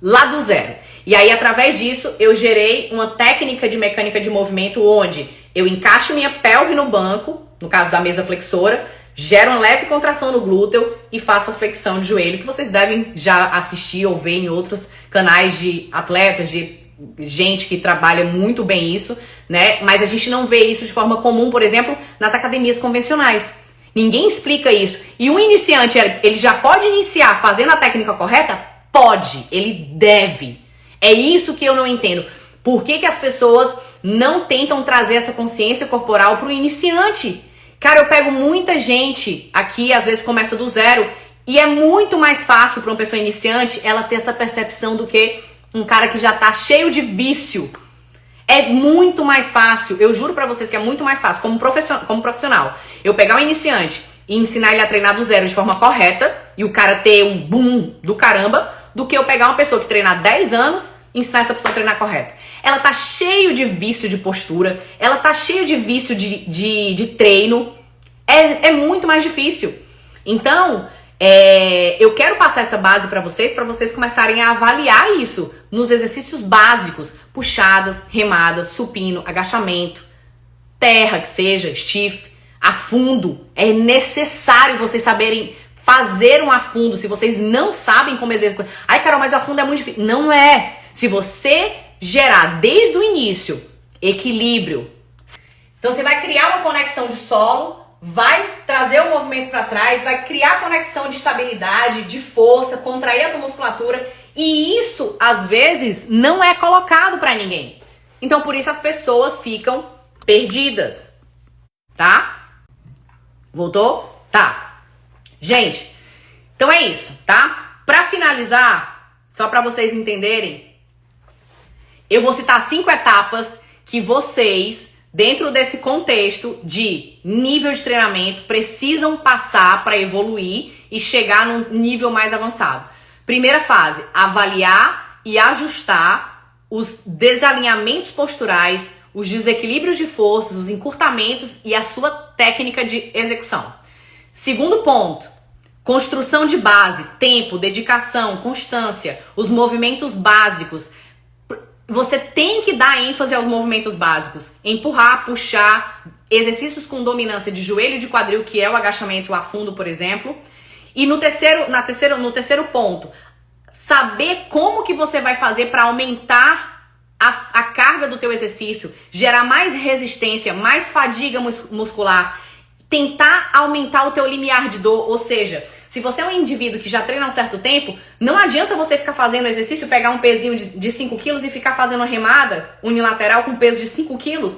Lá do zero. E aí, através disso, eu gerei uma técnica de mecânica de movimento onde eu encaixo minha pelve no banco, no caso da mesa flexora, gero uma leve contração no glúteo e faço a flexão de joelho, que vocês devem já assistir ou ver em outros canais de atletas, de gente que trabalha muito bem isso, né? Mas a gente não vê isso de forma comum, por exemplo, nas academias convencionais. Ninguém explica isso. E um iniciante, ele já pode iniciar fazendo a técnica correta? Pode, ele deve. É isso que eu não entendo. Por que as pessoas não tentam trazer essa consciência corporal para o iniciante? Cara, eu pego muita gente aqui, às vezes começa do zero, e é muito mais fácil para uma pessoa iniciante ela ter essa percepção do que um cara que já tá cheio de vício. É muito mais fácil, eu juro pra vocês que é muito mais fácil, como profissional, eu pegar um iniciante e ensinar ele a treinar do zero de forma correta, e o cara ter um boom do caramba, do que eu pegar uma pessoa que treina há 10 anos e ensinar essa pessoa a treinar correto. Ela tá cheio de vício de postura, ela tá cheio de vício de treino, é muito mais difícil. Então, eu quero passar essa base pra vocês começarem a avaliar isso nos exercícios básicos, puxadas, remadas, supino, agachamento, terra que seja, stiff, afundo. É necessário vocês saberem fazer um afundo. Se vocês não sabem como executar, ai Carol, mas o afundo é muito difícil. Não é. Se você gerar desde o início equilíbrio, então você vai criar uma conexão de solo, vai trazer o movimento para trás, vai criar conexão de estabilidade, de força, contrair a tua musculatura, e isso às vezes não é colocado para ninguém. Então por isso as pessoas ficam perdidas. Tá? Voltou? Tá. Gente, então é isso, tá? Para finalizar, só para vocês entenderem, eu vou citar 5 etapas que vocês, dentro desse contexto de nível de treinamento, precisam passar para evoluir e chegar num nível mais avançado. Primeira fase, avaliar e ajustar os desalinhamentos posturais, os desequilíbrios de forças, os encurtamentos e a sua técnica de execução. Segundo ponto, Construção de base, tempo, dedicação, constância, os movimentos básicos. Você tem que dar ênfase aos movimentos básicos. Empurrar, puxar, exercícios com dominância de joelho e de quadril, que é o agachamento a fundo, por exemplo. E no terceiro ponto, saber como que você vai fazer para aumentar a carga do teu exercício, gerar mais resistência, mais fadiga muscular, tentar aumentar o teu limiar de dor, ou seja, se você é um indivíduo que já treina há um certo tempo, não adianta você ficar fazendo exercício, pegar um pezinho de 5 quilos e ficar fazendo uma remada unilateral com peso de 5 quilos.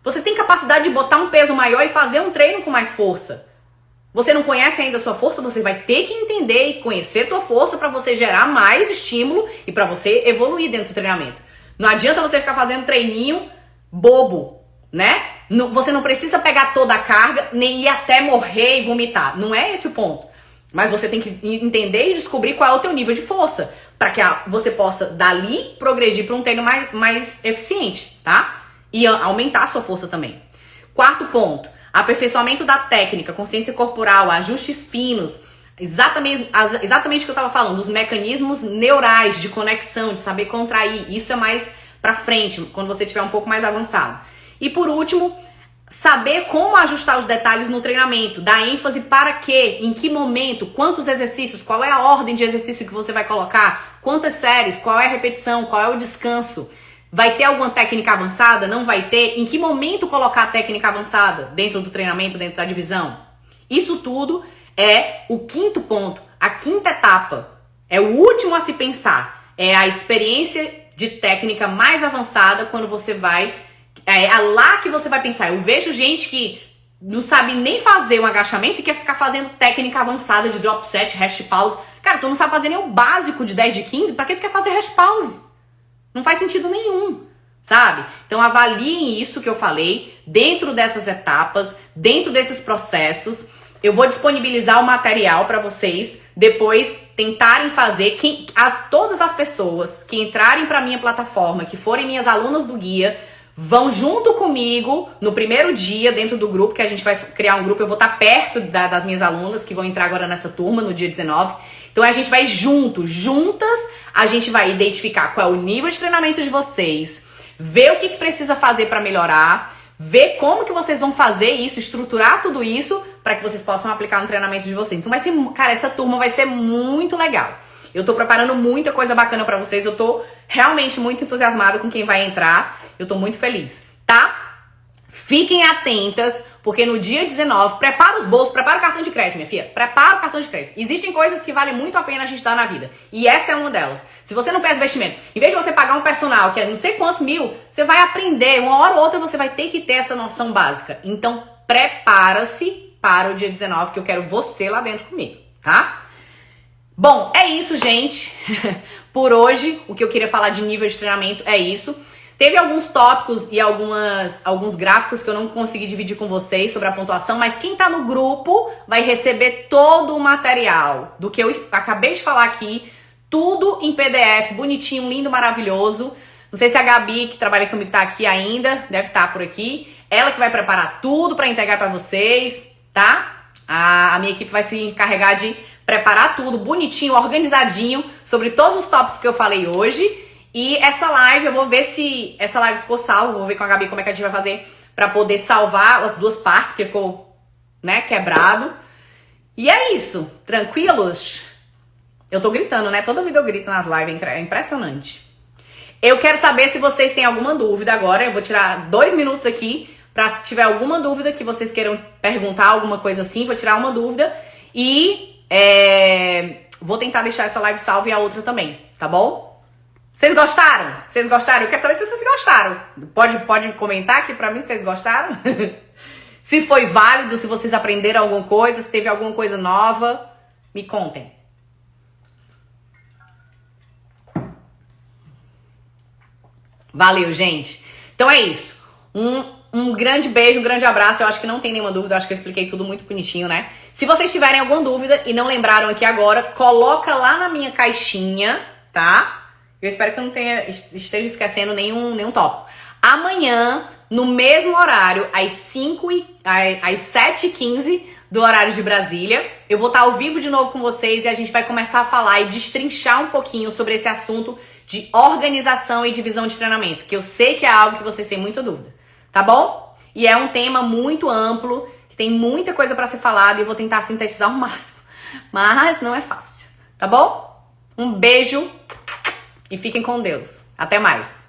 Você tem capacidade de botar um peso maior e fazer um treino com mais força. Você não conhece ainda a sua força, você vai ter que entender e conhecer a tua força para você gerar mais estímulo e para você evoluir dentro do treinamento. Não adianta você ficar fazendo treininho bobo, né? Você não precisa pegar toda a carga, nem ir até morrer e vomitar. Não é esse o ponto. Mas você tem que entender e descobrir qual é o teu nível de força, para que você possa, dali, progredir para um treino mais eficiente, tá? E aumentar a sua força também. Quarto ponto, aperfeiçoamento da técnica, consciência corporal, ajustes finos. Exatamente o que eu estava falando, os mecanismos neurais de conexão, de saber contrair. Isso é mais para frente, quando você estiver um pouco mais avançado. E por último, saber como ajustar os detalhes no treinamento, dar ênfase para quê, em que momento, quantos exercícios, qual é a ordem de exercício que você vai colocar, quantas séries, qual é a repetição, qual é o descanso. Vai ter alguma técnica avançada? Não vai ter? Em que momento colocar a técnica avançada dentro do treinamento, dentro da divisão? Isso tudo é o quinto ponto, a quinta etapa. É o último a se pensar. É a experiência de técnica mais avançada quando você vai... É lá que você vai pensar. Eu vejo gente que não sabe nem fazer um agachamento e quer ficar fazendo técnica avançada de drop set, hash pause. Cara, tu não sabe fazer nem o básico de 10 de 15, pra que tu quer fazer hash pause? Não faz sentido nenhum, sabe? Então avaliem isso que eu falei dentro dessas etapas, dentro desses processos. Eu vou disponibilizar o material para vocês depois tentarem fazer. Todas as pessoas que entrarem para minha plataforma, que forem minhas alunas do guia, vão junto comigo no primeiro dia dentro do grupo, que a gente vai criar um grupo. Eu vou estar perto das minhas alunas que vão entrar agora nessa turma no dia 19. Então a gente vai juntas, a gente vai identificar qual é o nível de treinamento de vocês, ver o que precisa fazer para melhorar, ver como que vocês vão fazer isso, estruturar tudo isso para que vocês possam aplicar no treinamento de vocês. Então vai ser, cara, essa turma vai ser muito legal. Eu tô preparando muita coisa bacana para vocês, eu tô realmente muito entusiasmada com quem vai entrar. Eu tô muito feliz, tá? Fiquem atentas, porque no dia 19, prepara os bolsos, prepara o cartão de crédito, minha filha. Prepara o cartão de crédito. Existem coisas que valem muito a pena a gente dar na vida. E essa é uma delas. Se você não fez investimento, em vez de você pagar um personal, que é não sei quantos mil, você vai aprender. Uma hora ou outra você vai ter que ter essa noção básica. Então, prepara-se para o dia 19, que eu quero você lá dentro comigo, tá? Bom, é isso, gente. Por hoje, o que eu queria falar de nível de treinamento é isso. Teve alguns tópicos e alguns gráficos que eu não consegui dividir com vocês sobre a pontuação, mas quem tá no grupo vai receber todo o material do que eu acabei de falar aqui, tudo em PDF, bonitinho, lindo, maravilhoso. Não sei se a Gabi, que trabalha comigo, tá aqui ainda, deve estar por aqui. Ela que vai preparar tudo para entregar para vocês, tá? A minha equipe vai se encarregar de preparar tudo bonitinho, organizadinho, sobre todos os tópicos que eu falei hoje. E essa live, eu vou ver se essa live ficou salva, vou ver com a Gabi como é que a gente vai fazer pra poder salvar as duas partes, porque ficou, né, quebrado. E é isso, tranquilos? Eu tô gritando, né? Toda vida eu grito nas lives, é impressionante. Eu quero saber se vocês têm alguma dúvida agora, eu vou tirar 2 minutos aqui pra se tiver alguma dúvida que vocês queiram perguntar, alguma coisa assim, vou tirar uma dúvida e vou tentar deixar essa live salva e a outra também, tá bom? Vocês gostaram? Vocês gostaram? Eu quero saber se vocês gostaram. Pode comentar aqui pra mim se vocês gostaram. Se foi válido, se vocês aprenderam alguma coisa, se teve alguma coisa nova, me contem. Valeu, gente. Então é isso. Um grande beijo, um grande abraço. Eu acho que não tem nenhuma dúvida, eu acho que eu expliquei tudo muito bonitinho, né? Se vocês tiverem alguma dúvida e não lembraram aqui agora, coloca lá na minha caixinha, tá? Eu espero que eu não esteja esquecendo nenhum tópico. Amanhã, no mesmo horário, às 7h15, do horário de Brasília. Eu vou estar ao vivo de novo com vocês e a gente vai começar a falar e destrinchar um pouquinho sobre esse assunto de organização e divisão de treinamento, que eu sei que é algo que vocês têm muita dúvida, tá bom? E é um tema muito amplo, que tem muita coisa para ser falada e eu vou tentar sintetizar ao máximo, mas não é fácil, tá bom? Um beijo e fiquem com Deus. Até mais!